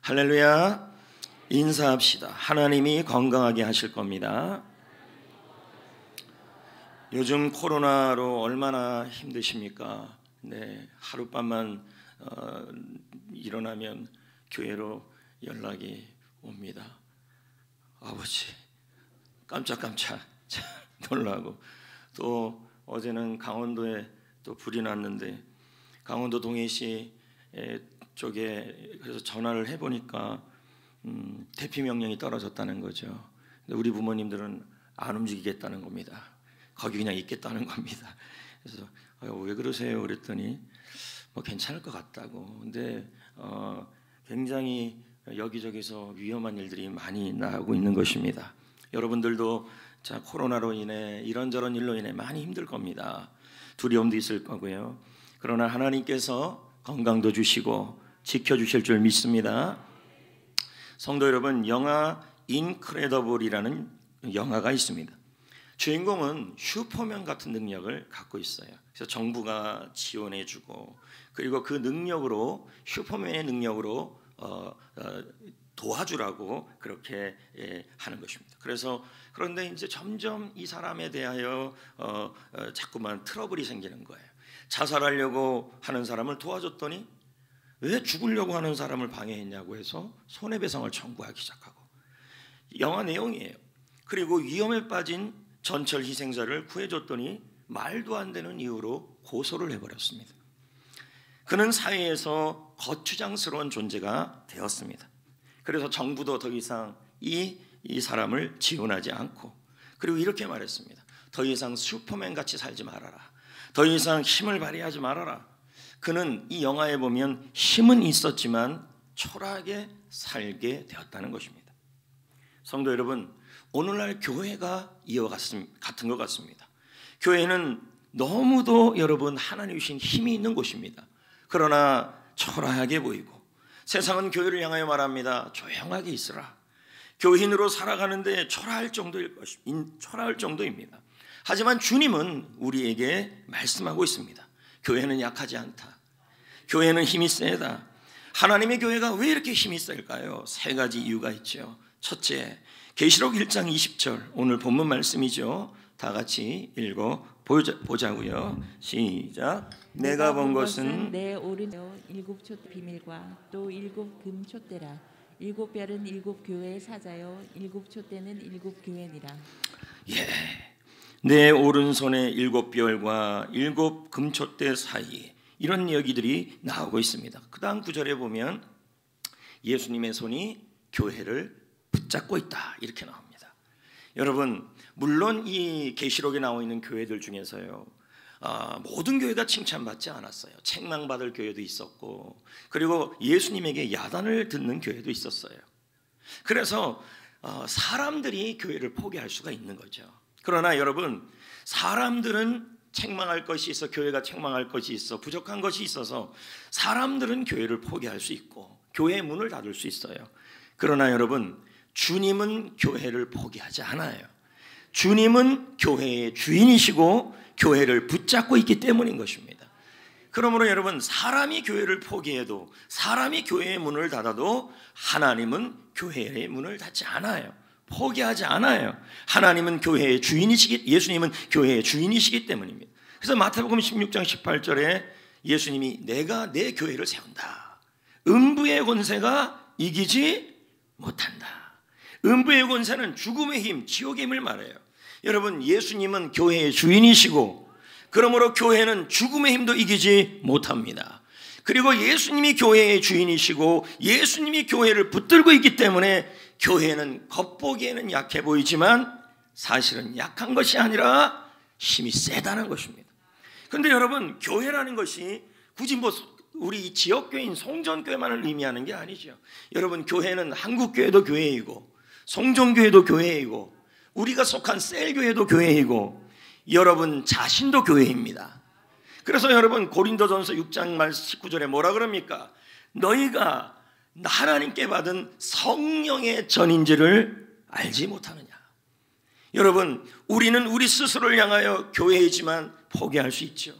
할렐루야. 인사합시다. 하나님이 건강하게 하실 겁니다. 요즘 코로나로 얼마나 힘드십니까? 네, 하룻밤만 일어나면 교회로 연락이 옵니다. 아버지 깜짝깜짝 놀라고, 또 어제는 강원도에 또 불이 났는데 강원도 동해시 쪽에 그래서 전화를 해보니까 대피 명령이 떨어졌다는 거죠. 근데 우리 부모님들은 안 움직이겠다는 겁니다. 거기 그냥 있겠다는 겁니다. 그래서 왜 그러세요? 그랬더니 뭐 괜찮을 것 같다고. 근데 굉장히 여기저기서 위험한 일들이 많이 나오고 있는 것입니다. 여러분들도 자, 코로나로 인해 이런저런 일로 인해 많이 힘들 겁니다. 두려움도 있을 거고요. 그러나 하나님께서 건강도 주시고 지켜주실 줄 믿습니다. 성도 여러분, 영화 인크레더블이라는 영화가 있습니다. 주인공은 슈퍼맨 같은 능력을 갖고 있어요. 그래서 정부가 지원해주고, 그리고 그 능력으로, 슈퍼맨의 능력으로 도와주라고 그렇게 하는 것입니다. 그런데 이제 점점 이 사람에 대하여 자꾸만 트러블이 생기는 거예요. 자살하려고 하는 사람을 도와줬더니 왜 죽으려고 하는 사람을 방해했냐고 해서 손해배상을 청구하기 시작하고, 영화 내용이에요. 그리고 위험에 빠진 전철 희생자를 구해줬더니 말도 안 되는 이유로 고소를 해버렸습니다. 그는 사회에서 거추장스러운 존재가 되었습니다. 그래서 정부도 더 이상 이 사람을 지원하지 않고, 그리고 이렇게 말했습니다. 더 이상 슈퍼맨같이 살지 말아라. 더 이상 힘을 발휘하지 말아라. 그는 이 영화에 보면 힘은 있었지만 초라하게 살게 되었다는 것입니다. 성도 여러분, 오늘날 교회가 이와 같은 것 같습니다. 교회는 너무도 여러분 하나님 주신 힘이 있는 곳입니다. 그러나 초라하게 보이고, 세상은 교회를 향하여 말합니다. 조용하게 있으라. 교인으로 살아가는데 초라할 정도입니다. 하지만 주님은 우리에게 말씀하고 있습니다. 교회는 약하지 않다. 교회는 힘이 세다. 하나님의 교회가 왜 이렇게 힘이 셀까요? 세 가지 이유가 있죠. 첫째, 계시록 1장 20절, 오늘 본문 말씀이죠. 다 같이 읽어보자고요. 시작. 내가 본 것은 내 오른쪽 일곱 촛대 비밀과 또 일곱 금촛대라. 일곱 별은 일곱 교회의 사자요, 일곱 촛대는 일곱 교회니라. 예, 내 오른손에 일곱 별과 일곱 금촛대 사이, 이런 이야기들이 나오고 있습니다. 그 다음 구절에 보면 예수님의 손이 교회를 붙잡고 있다, 이렇게 나옵니다. 여러분, 물론 이 계시록에 나와 있는 교회들 중에서요, 모든 교회가 칭찬받지 않았어요. 책망받을 교회도 있었고, 그리고 예수님에게 야단을 듣는 교회도 있었어요. 그래서 사람들이 교회를 포기할 수가 있는 거죠. 그러나 여러분, 사람들은 책망할 것이 있어, 교회가 책망할 것이 있어, 부족한 것이 있어서 사람들은 교회를 포기할 수 있고 교회의 문을 닫을 수 있어요. 그러나 여러분, 주님은 교회를 포기하지 않아요. 주님은 교회의 주인이시고 교회를 붙잡고 있기 때문인 것입니다. 그러므로 여러분, 사람이 교회를 포기해도, 사람이 교회의 문을 닫아도 하나님은 교회의 문을 닫지 않아요. 포기하지 않아요. 하나님은 교회의 주인이시기, 예수님은 교회의 주인이시기 때문입니다. 그래서 마태복음 16장 18절에 예수님이 내가 내 교회를 세운다. 음부의 권세가 이기지 못한다. 음부의 권세는 죽음의 힘, 지옥의 힘을 말해요. 여러분, 예수님은 교회의 주인이시고, 그러므로 교회는 죽음의 힘도 이기지 못합니다. 그리고 예수님이 교회의 주인이시고 예수님이 교회를 붙들고 있기 때문에 교회는 겉보기에는 약해 보이지만 사실은 약한 것이 아니라 힘이 세다는 것입니다. 그런데 여러분, 교회라는 것이 굳이 우리 지역교회인 송전교회만을 의미하는 게 아니죠. 여러분, 교회는 한국교회도 교회이고 송전교회도 교회이고 우리가 속한 셀교회도 교회이고 여러분 자신도 교회입니다. 그래서 여러분, 고린도전서 6장 말 19절에 뭐라 그럽니까? 너희가 하나님께 받은 성령의 전인지를 알지 못하느냐. 여러분, 우리는 우리 스스로를 향하여 교회이지만 포기할 수 있죠.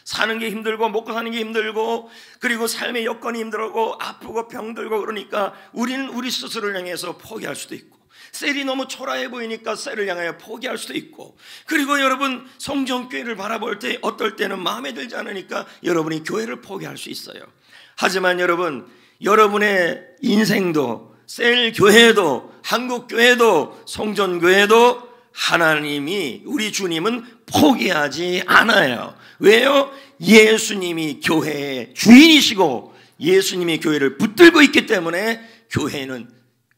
사는 게 힘들고 먹고 사는 게 힘들고 그리고 삶의 여건이 힘들고 아프고 병들고 그러니까 우리는 우리 스스로를 향해서 포기할 수도 있고 셀이 너무 초라해 보이니까 셀을 향하여 포기할 수도 있고 그리고 여러분 성전교회를 바라볼 때 어떨 때는 마음에 들지 않으니까 여러분이 교회를 포기할 수 있어요. 하지만 여러분 여러분의 인생도 셀 교회도 한국 교회도 성전교회도 하나님이 우리 주님은 포기하지 않아요. 왜요? 예수님이 교회의 주인이시고 예수님이 교회를 붙들고 있기 때문에 교회는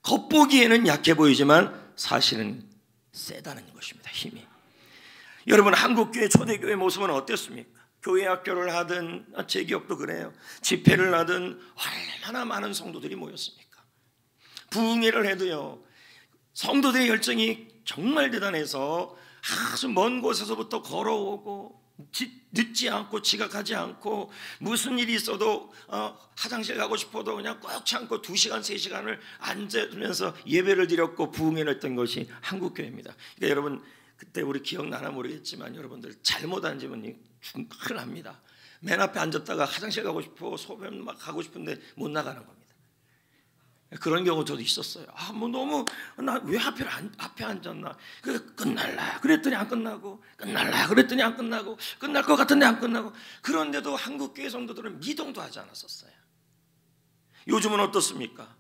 겉보기에는 약해 보이지만 사실은 세다는 것입니다. 힘이. 여러분 한국교회 초대교회 모습은 어땠습니까? 교회 학교를 하든 제 기억도 그래요. 집회를 하든 얼마나 많은 성도들이 모였습니까? 부흥회를 해도요 성도들의 열정이 정말 대단해서 아주 먼 곳에서부터 걸어오고 늦지 않고 지각하지 않고 무슨 일이 있어도 화장실 가고 싶어도 그냥 꼭 참고 2시간 3시간을 앉으면서 예배를 드렸고 부흥회를 했던 것이 한국교회입니다. 그러니까 여러분 그때 우리 기억나나 모르겠지만 여러분들 잘못 앉으면 큰일 납니다. 맨 앞에 앉았다가 화장실 가고 싶어 소변 막 가고 싶은데 못 나가는 겁니다. 그런 경우 저도 있었어요. 뭐 너무 나 왜 앞에 앉았나? 끝날라 그랬더니 안 끝나고 끝날라 그랬더니 안 끝나고 끝날 것 같은데 안 끝나고 그런데도 한국교회 성도들은 미동도 하지 않았었어요. 요즘은 어떻습니까?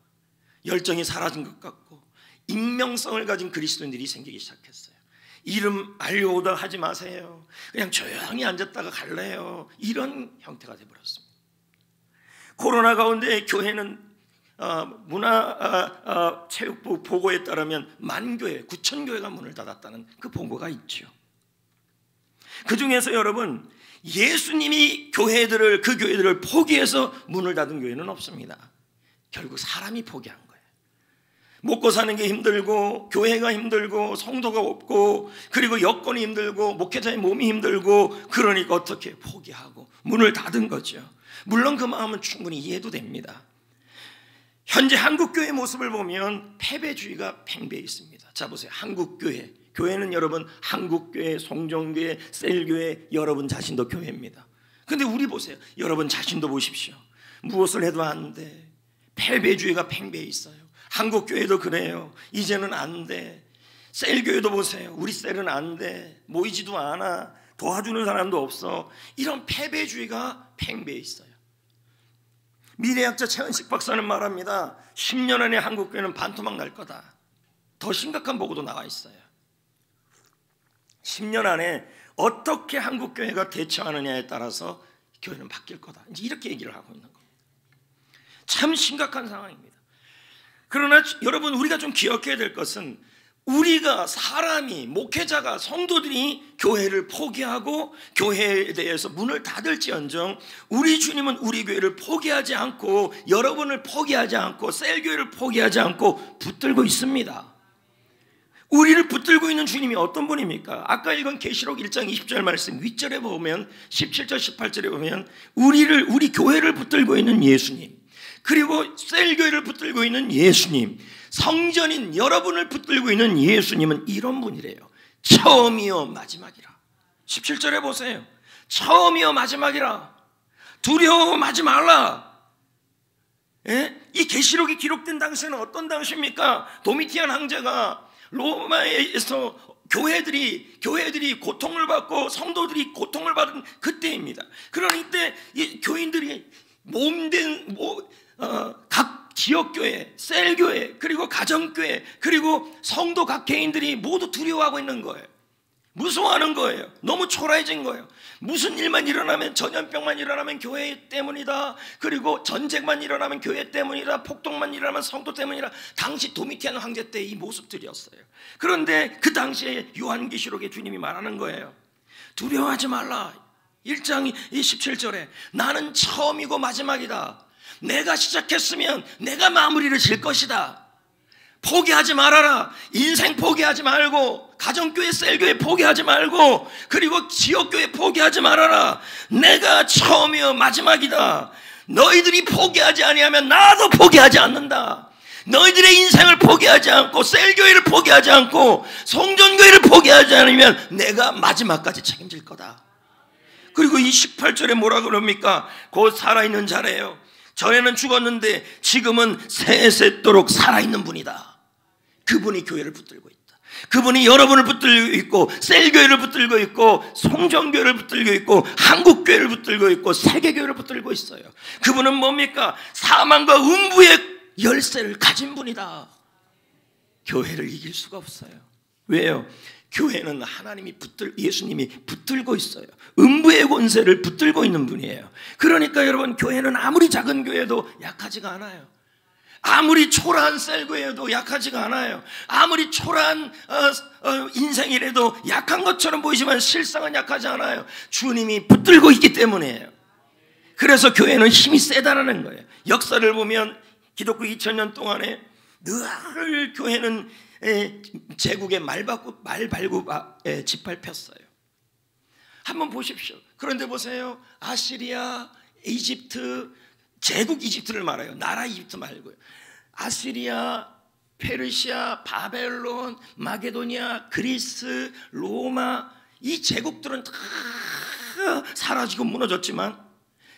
열정이 사라진 것 같고 익명성을 가진 그리스도인들이 생기기 시작했어요. 이름 알려오다 하지 마세요. 그냥 조용히 앉았다가 갈래요. 이런 형태가 되어버렸습니다. 코로나 가운데 교회는 문화체육부 보고에 따르면 10,000교회, 9,000교회가 문을 닫았다는 그 보고가 있죠. 그 중에서 여러분 예수님이 교회들을 그 교회들을 포기해서 문을 닫은 교회는 없습니다. 결국 사람이 포기한 거예요. 먹고 사는 게 힘들고 교회가 힘들고 성도가 없고 그리고 여건이 힘들고 목회자의 몸이 힘들고 그러니까 어떻게 포기하고 문을 닫은 거죠. 물론 그 마음은 충분히 이해도 됩니다. 현재 한국교회의 모습을 보면 패배주의가 팽배해 있습니다. 자 보세요. 한국교회, 교회는 여러분 한국교회, 성전교회, 셀교회 여러분 자신도 교회입니다. 그런데 우리 보세요. 여러분 자신도 보십시오. 무엇을 해도 안 돼. 패배주의가 팽배해 있어요. 한국교회도 그래요. 이제는 안 돼. 셀교회도 보세요. 우리 셀은 안 돼. 모이지도 않아. 도와주는 사람도 없어. 이런 패배주의가 팽배해 있어요. 미래학자 최은식 박사는 말합니다. 10년 안에 한국교회는 반토막 날 거다. 더 심각한 보고도 나와 있어요. 10년 안에 어떻게 한국교회가 대처하느냐에 따라서 교회는 바뀔 거다. 이제 이렇게 얘기를 하고 있는 겁니다. 참 심각한 상황입니다. 그러나 여러분 우리가 좀 기억해야 될 것은 우리가 사람이 목회자가 성도들이 교회를 포기하고 교회에 대해서 문을 닫을지언정 우리 주님은 우리 교회를 포기하지 않고 여러분을 포기하지 않고 셀교회를 포기하지 않고 붙들고 있습니다. 우리를 붙들고 있는 주님이 어떤 분입니까? 아까 읽은 계시록 1장 20절 말씀 윗절에 보면 17절 18절에 보면 우리 교회를 붙들고 있는 예수님 그리고 셀교회를 붙들고 있는 예수님 성전인 여러분을 붙들고 있는 예수님은 이런 분이래요. 처음이요 마지막이라. 17절에 보세요. 처음이요 마지막이라. 두려워하지 말라. 예? 이 계시록이 기록된 당시에는 어떤 당시입니까? 도미티안 황제가 로마에서 교회들이 고통을 받고 성도들이 고통을 받은 그때입니다. 그러나 이때 이 교인들이 몸된 각 지역교회, 셀교회, 그리고 가정교회, 그리고 성도 각 개인들이 모두 두려워하고 있는 거예요. 무서워하는 거예요. 너무 초라해진 거예요. 무슨 일만 일어나면 전염병만 일어나면 교회 때문이다. 그리고 전쟁만 일어나면 교회 때문이다. 폭동만 일어나면 성도 때문이다. 당시 도미티안 황제 때 이 모습들이었어요. 그런데 그 당시에 요한계시록에 주님이 말하는 거예요. 두려워하지 말라. 1장 17절에 나는 처음이고 마지막이다. 내가 시작했으면 내가 마무리를 질 것이다. 포기하지 말아라. 인생 포기하지 말고 가정교회 셀교회 포기하지 말고 그리고 지역교회 포기하지 말아라. 내가 처음이요 마지막이다. 너희들이 포기하지 아니하면 나도 포기하지 않는다. 너희들의 인생을 포기하지 않고 셀교회를 포기하지 않고 성전교회를 포기하지 않으면 내가 마지막까지 책임질 거다. 그리고 이 18절에 뭐라 그럽니까? 곧 살아있는 자래요. 전에는 죽었는데 지금은 세세토록 살아있는 분이다. 그분이 교회를 붙들고 있다. 그분이 여러분을 붙들고 있고, 셀교회를 붙들고 있고, 송정교회를 붙들고 있고, 한국교회를 붙들고 있고, 세계교회를 붙들고 있어요. 그분은 뭡니까? 사망과 음부의 열쇠를 가진 분이다. 교회를 이길 수가 없어요. 왜요? 교회는 예수님이 붙들고 있어요. 음부의 권세를 붙들고 있는 분이에요. 그러니까 여러분, 교회는 아무리 작은 교회도 약하지가 않아요. 아무리 초라한 셀교회도 약하지가 않아요. 아무리 초라한 인생이라도 약한 것처럼 보이지만 실상은 약하지 않아요. 주님이 붙들고 있기 때문이에요. 그래서 교회는 힘이 세다라는 거예요. 역사를 보면 기독교 2000년 동안에 늘 교회는 제국의 말발굽 짓밟혔어요. 한번 보십시오. 그런데 보세요. 아시리아, 이집트, 제국 이집트를 말해요. 나라 이집트 말고요. 아시리아, 페르시아, 바벨론, 마게도니아, 그리스, 로마, 이 제국들은 다 사라지고 무너졌지만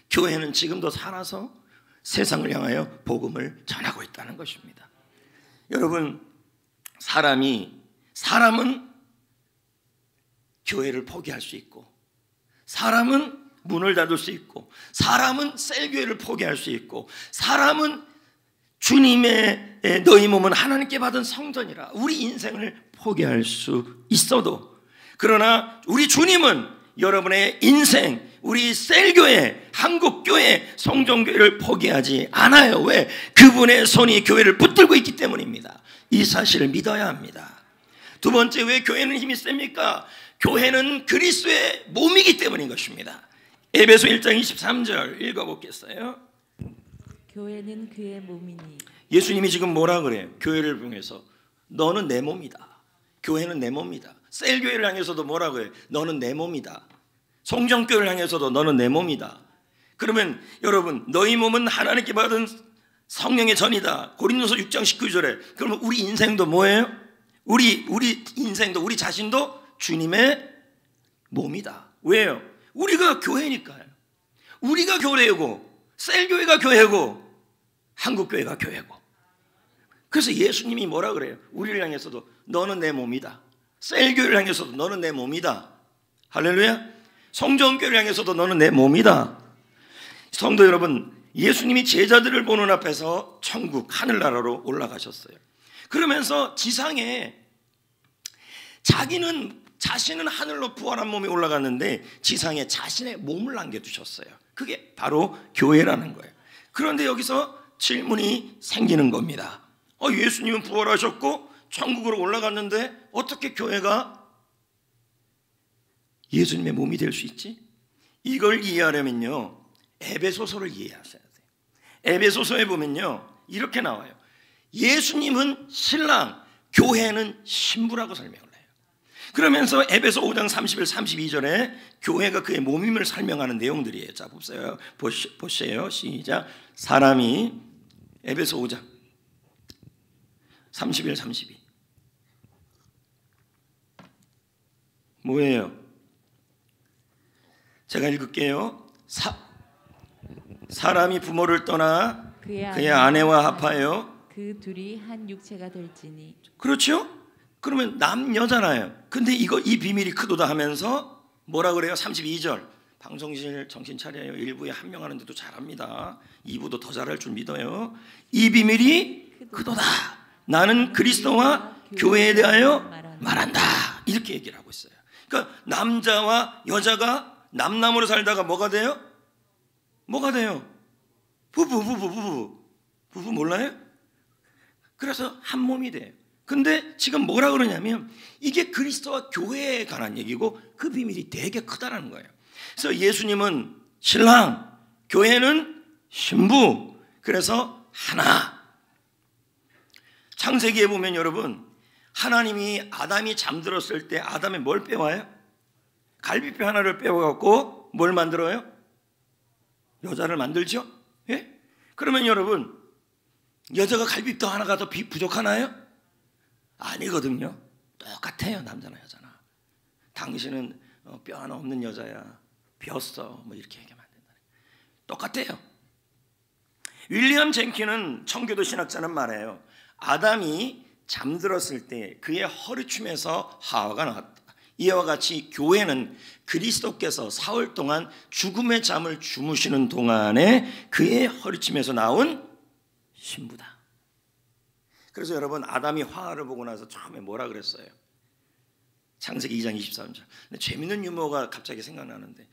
교회는 지금도 살아서 세상을 향하여 복음을 전하고 있다는 것입니다. 여러분, 사람은 교회를 포기할 수 있고, 사람은 문을 닫을 수 있고, 사람은 셀교회를 포기할 수 있고, 사람은 주님의 너희 몸은 하나님께 받은 성전이라 우리 인생을 포기할 수 있어도, 그러나 우리 주님은 여러분의 인생, 우리 셀교회, 한국교회, 성전교회를 포기하지 않아요. 왜? 그분의 손이 교회를 붙들고 있기 때문입니다. 이 사실을 믿어야 합니다. 두 번째, 왜 교회는 힘이 셉니까? 교회는 그리스도의 몸이기 때문인 것입니다. 에베소 1장 23절 읽어보겠어요. 교회는 그의 몸이니. 예수님이 지금 뭐라 그래요? 교회를 통해서 너는 내 몸이다. 교회는 내 몸이다. 셀교회를 향해서도 뭐라고 해요? 너는 내 몸이다. 송정교회를 향해서도 너는 내 몸이다. 그러면 여러분, 너희 몸은 하나님께 받은 성령의 전이다. 고린도서 6장 19절에. 그러면 우리 인생도 뭐예요? 우리 인생도, 우리 자신도 주님의 몸이다. 왜요? 우리가 교회니까요. 우리가 교회고, 셀교회가 교회고, 한국교회가 교회고. 그래서 예수님이 뭐라 그래요? 우리를 향해서도 너는 내 몸이다. 셀교회를 향해서도 너는 내 몸이다. 할렐루야. 성전교회를 향해서도 너는 내 몸이다. 성도 여러분, 예수님이 제자들을 보는 앞에서 천국 하늘나라로 올라가셨어요. 그러면서 지상에 자신은 하늘로 부활한 몸이 올라갔는데 지상에 자신의 몸을 남겨두셨어요. 그게 바로 교회라는 거예요. 그런데 여기서 질문이 생기는 겁니다. 예수님은 부활하셨고 천국으로 올라갔는데 어떻게 교회가 예수님의 몸이 될 수 있지? 이걸 이해하려면요, 에베소서를 이해하셔야 돼요. 에베소서에 보면요, 이렇게 나와요. 예수님은 신랑, 교회는 신부라고 설명을 해요. 그러면서 에베소 5장 31, 32절에 교회가 그의 몸임을 설명하는 내용들이에요. 자, 보세요. 시작. 사람이, 에베소 5장 31, 32 뭐예요? 제가 읽을게요. 사람이 부모를 떠나 그의 아내와 합하여 그 둘이 한 육체가 될지니. 그렇죠? 그러면 남녀잖아요. 근데 이 비밀이 크도다 하면서 뭐라 그래요? 32절. 방송실 정신 차려요. 1부에 한 명 하는데도 잘합니다. 2부도 더 잘할 줄 믿어요. 이 비밀이 크도다. 나는 그리스도와 교회에 대하여 말한다. 이렇게 얘기를 하고 있어요. 그러니까 남자와 여자가 남남으로 살다가 뭐가 돼요? 뭐가 돼요? 부부 몰라요? 그래서 한 몸이 돼요. 근데 지금 뭐라 그러냐면 이게 그리스도와 교회에 관한 얘기고 그 비밀이 되게 크다라는 거예요. 그래서 예수님은 신랑, 교회는 신부. 그래서 하나. 창세기에 보면 여러분, 하나님이 아담이 잠들었을 때 아담에 뭘 빼와요? 갈비뼈 하나를 빼와갖고 뭘 만들어요? 여자를 만들죠? 예? 그러면 여러분, 여자가 갈비뼈 하나가 더 부족하나요? 아니거든요. 똑같아요. 남자나 여자나. 당신은 뼈 하나 없는 여자야. 비었어. 뭐 이렇게 얘기하면 안 된다. 똑같아요. 윌리엄 젠킨은 청교도 신학자는 말해요. 아담이 잠들었을 때 그의 허리춤에서 하와가 나왔다. 이와 같이 교회는 그리스도께서 사흘 동안 죽음의 잠을 주무시는 동안에 그의 허리춤에서 나온 신부다. 그래서 여러분, 아담이 하와를 보고 나서 처음에 뭐라 그랬어요? 창세기 2장 23절. 근데 재밌는 유머가 갑자기 생각나는데,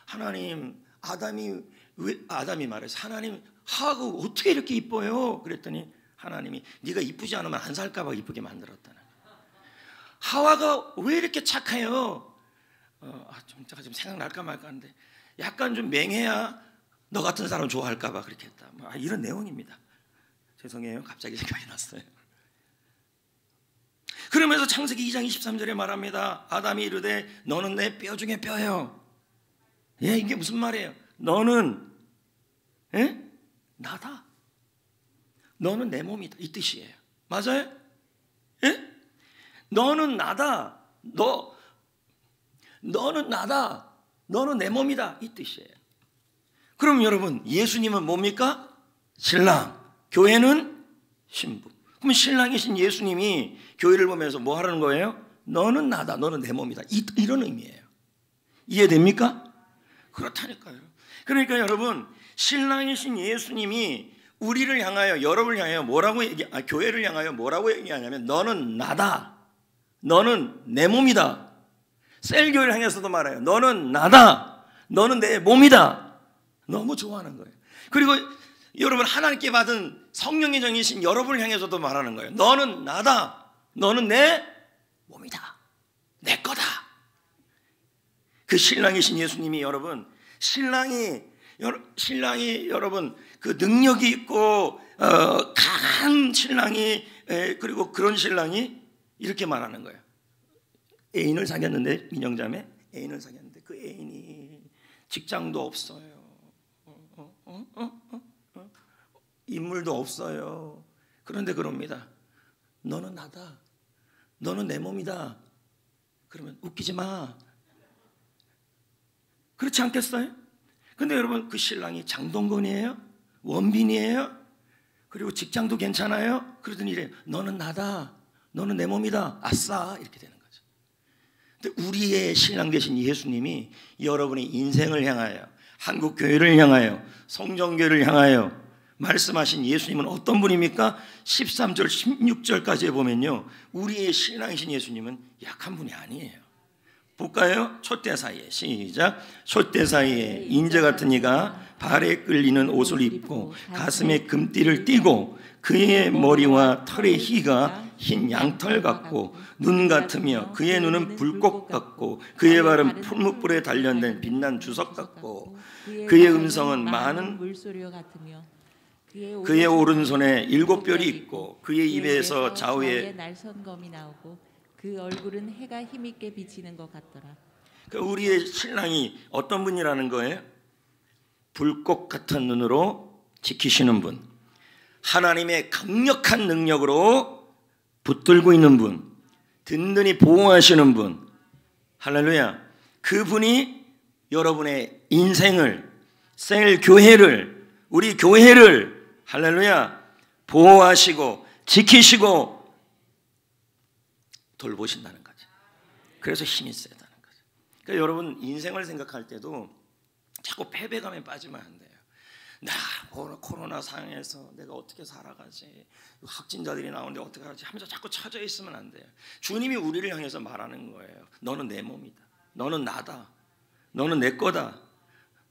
하나님, 아담이 말해서, 하나님, 하와가 어떻게 이렇게 이뻐요? 그랬더니 하나님이 네가 이쁘지 않으면 안 살까 봐 이쁘게 만들었다는 거예요. 하와가 왜 이렇게 착해요? 제가 지금 생각날까 말까 하는데, 약간 좀 맹해야 너 같은 사람 좋아할까 봐 그렇게 했다. 이런 내용입니다. 죄송해요. 갑자기 생각이 났어요. 그러면서 창세기 2장 23절에 말합니다. 아담이 이르되 너는 내 뼈 중에 뼈예요. 예, 이게 무슨 말이에요? 너는 나다. 너는 내 몸이다. 이 뜻이에요. 맞아요? 예? 너는 나다. 너는 나다. 너는 내 몸이다. 이 뜻이에요. 그럼 여러분, 예수님은 뭡니까? 신랑. 교회는 신부. 그럼 신랑이신 예수님이 교회를 보면서 뭐 하라는 거예요? 너는 나다. 너는 내 몸이다. 이런 의미예요. 이해됩니까? 그렇다니까요. 그러니까 여러분, 신랑이신 예수님이 우리를 향하여, 여러분을 향하여 교회를 향하여 뭐라고 얘기하냐면 너는 나다. 너는 내 몸이다. 셀교회를 향해서도 말해요. 너는 나다. 너는 내 몸이다. 너무 좋아하는 거예요. 그리고 여러분, 하나님께 받은 성령의 정이신 여러분을 향해서도 말하는 거예요. 너는 나다. 너는 내 몸이다. 내 거다. 그 신랑이신 예수님이 여러분, 신랑이 여러분 그 능력이 있고 강한 신랑이, 그리고 그런 신랑이 이렇게 말하는 거예요. 애인을 사귀었는데, 민영자매 애인을 사귀었는데 그 애인이 직장도 없어요. 인물도 없어요. 그런데 그럽니다. 너는 나다. 너는 내 몸이다. 그러면 웃기지 마. 그렇지 않겠어요? 근데 여러분, 그 신랑이 장동건이에요? 원빈이에요? 그리고 직장도 괜찮아요? 그러더니 이래요. 너는 나다. 너는 내 몸이다. 아싸. 이렇게 되는 거죠. 근데 우리의 신랑 되신 예수님이 여러분의 인생을 향하여, 한국교회를 향하여, 성정교회를 향하여 말씀하신 예수님은 어떤 분입니까? 13절 16절까지 보면요, 우리의 신랑이신 예수님은 약한 분이 아니에요. 볼까요? 촛대 사이에, 시작. 촛대 사이에 인재 같은 이가 발에 끌리는 옷을 입고 가슴에 금띠를 띠고 그의 머리와 털의 희가 흰 양털 같고 눈 같으며 그의 눈은 불꽃 같고 그의 발은 풀무불에 단련된 빛난 주석 같고 그의 음성은 많은 물소리와 같으며 그의 오른손에 7뼈리 있고 그의 입에서 좌우에 날선검이 나오고 그 얼굴은 해가 힘있게 비치는 것 같더라. 우리의 신랑이 어떤 분이라는 거예요? 불꽃 같은 눈으로 지키시는 분, 하나님의 강력한 능력으로 붙들고 있는 분, 든든히 보호하시는 분, 할렐루야. 그분이 여러분의 인생을, 셀교회를, 우리 교회를 할렐루야 보호하시고 지키시고 돌보신다는 거죠. 그래서 힘이 세다는 거죠. 그러니까 여러분, 인생을 생각할 때도 자꾸 패배감에 빠지면 안 돼요. 나 코로나 상황에서 내가 어떻게 살아가지, 확진자들이 나오는데 어떻게 하지 하면서 자꾸 처져 있으면 안 돼요. 주님이 우리를 향해서 말하는 거예요. 너는 내 몸이다. 너는 나다. 너는 내 거다.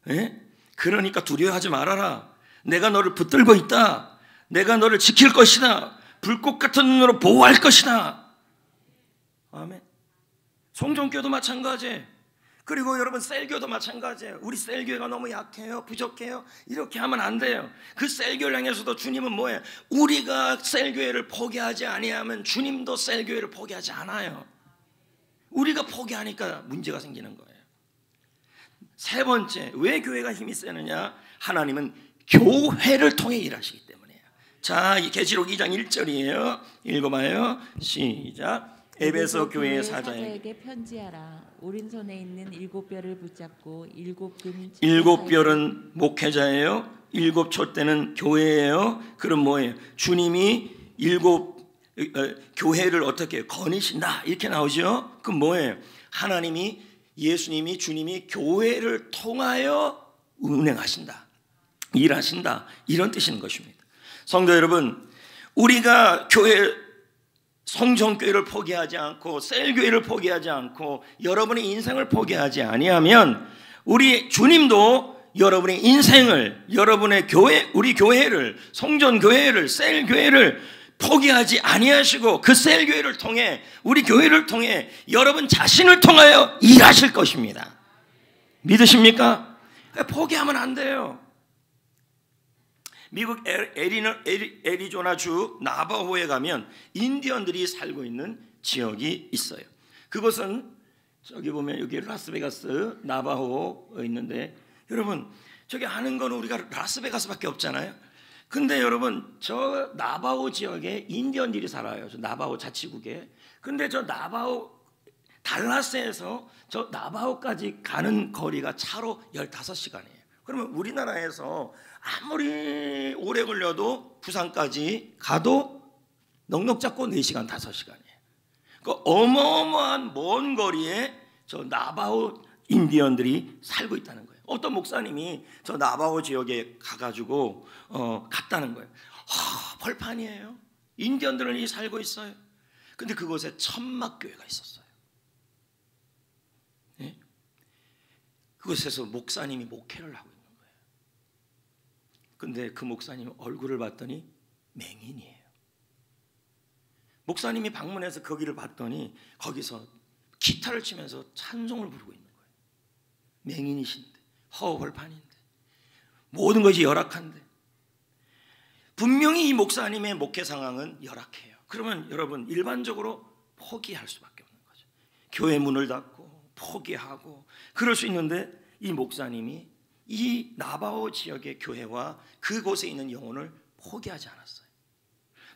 에? 그러니까 두려워하지 말아라. 내가 너를 붙들고 있다. 내가 너를 지킬 것이다. 불꽃 같은 눈으로 보호할 것이다. 아멘. 송정교도 마찬가지예요. 그리고 여러분, 셀교도 마찬가지예요. 우리 셀교회가 너무 약해요, 부족해요, 이렇게 하면 안 돼요. 그 셀교를 향해서도 주님은 뭐예요? 우리가 셀교회를 포기하지 아니하면 주님도 셀교회를 포기하지 않아요. 우리가 포기하니까 문제가 생기는 거예요. 세 번째, 왜 교회가 힘이 세느냐? 하나님은 교회를 통해 일하시기 때문이에요. 자, 이 계시록 2장 1절이에요. 읽어봐요. 시작. 에베소 교회 사자에게 사자에게 편지하라. 오른손에 있는 7뼈를 붙잡고 7금 7뼈는 목회자예요. 7촛대는 교회예요. 그럼 뭐예요? 주님이 7 교회를 어떻게 거니신다 이렇게 나오죠. 그럼 뭐예요? 하나님이 예수님이 주님이 교회를 통하여 운행하신다, 일하신다, 이런 뜻인 것입니다. 성도 여러분, 우리가 교회 성전교회를 포기하지 않고 셀교회를 포기하지 않고 여러분의 인생을 포기하지 아니하면 우리 주님도 여러분의 인생을, 여러분의 교회, 우리 교회를, 성전교회를, 셀교회를 포기하지 아니하시고 그 셀교회를 통해, 우리 교회를 통해 여러분 자신을 통하여 일하실 것입니다. 믿으십니까? 포기하면 안 돼요. 미국 애리조나주 나바호에 가면 인디언들이 살고 있는 지역이 있어요. 그곳은 저기 보면 여기 라스베가스 나바호 있는데, 여러분 저기 아는 건 우리가 라스베가스밖에 없잖아요. 근데 여러분 저 나바호 지역에 인디언들이 살아요. 저 나바호 자치국에. 근데 저 나바호 달라스에서 저 나바호까지 가는 거리가 차로 15시간이에요. 그러면 우리나라에서 아무리 오래 걸려도 부산까지 가도 넉넉 잡고 4시간 5시간이에요. 그 어마어마한 먼 거리에 저 나바호 인디언들이 살고 있다는 거예요. 어떤 목사님이 저 나바호 지역에 가가지고 갔다는 거예요. 벌판이에요. 인디언들이 살고 있어요. 근데 그곳에 천막교회가 있었어요. 네? 그곳에서 목사님이 목회를 하고 있는 거예요. 근데 그 목사님 얼굴을 봤더니 맹인이에요. 목사님이 방문해서 거기를 봤더니 거기서 기타를 치면서 찬송을 부르고 있는 거예요. 맹인이신데, 허벌판인데, 모든 것이 열악한데. 분명히 이 목사님의 목회 상황은 열악해요. 그러면 여러분 일반적으로 포기할 수밖에 없는 거죠. 교회 문을 닫고 포기하고 그럴 수 있는데, 이 목사님이 이 나바호 지역의 교회와 그곳에 있는 영혼을 포기하지 않았어요.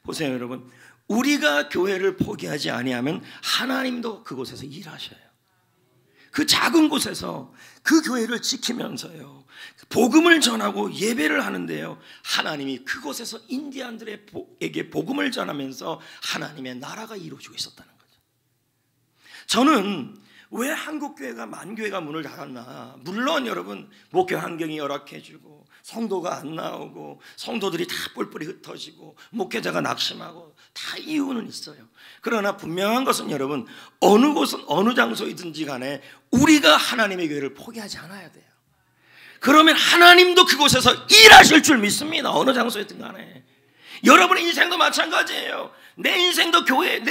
보세요 여러분, 우리가 교회를 포기하지 아니하면 하나님도 그곳에서 일하셔요. 그 작은 곳에서 그 교회를 지키면서요, 복음을 전하고 예배를 하는데요, 하나님이 그곳에서 인디안들에게 복음을 전하면서 하나님의 나라가 이루어지고 있었다는 거죠. 저는 왜 한국교회가 만교회가 문을 닫았나? 물론 여러분 목회 환경이 열악해지고 성도가 안 나오고 성도들이 다 뿔뿔이 흩어지고 목회자가 낙심하고 다 이유는 있어요. 그러나 분명한 것은 여러분, 어느 곳은 어느 장소이든지 간에 우리가 하나님의 교회를 포기하지 않아야 돼요. 그러면 하나님도 그곳에서 일하실 줄 믿습니다. 어느 장소이든 간에. 여러분의 인생도 마찬가지예요. 내 인생도 교회,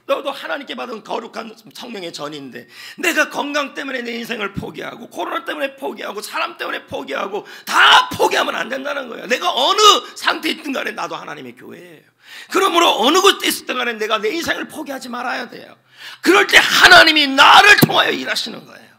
너도 하나님께 받은 거룩한 성령의 전인데, 내가 건강 때문에 내 인생을 포기하고 코로나 때문에 포기하고 사람 때문에 포기하고 다 포기하면 안 된다는 거예요. 내가 어느 상태에 있든 간에 나도 하나님의 교회예요. 그러므로 어느 곳에 있든 간에 내가 내 인생을 포기하지 말아야 돼요. 그럴 때 하나님이 나를 통하여 일하시는 거예요.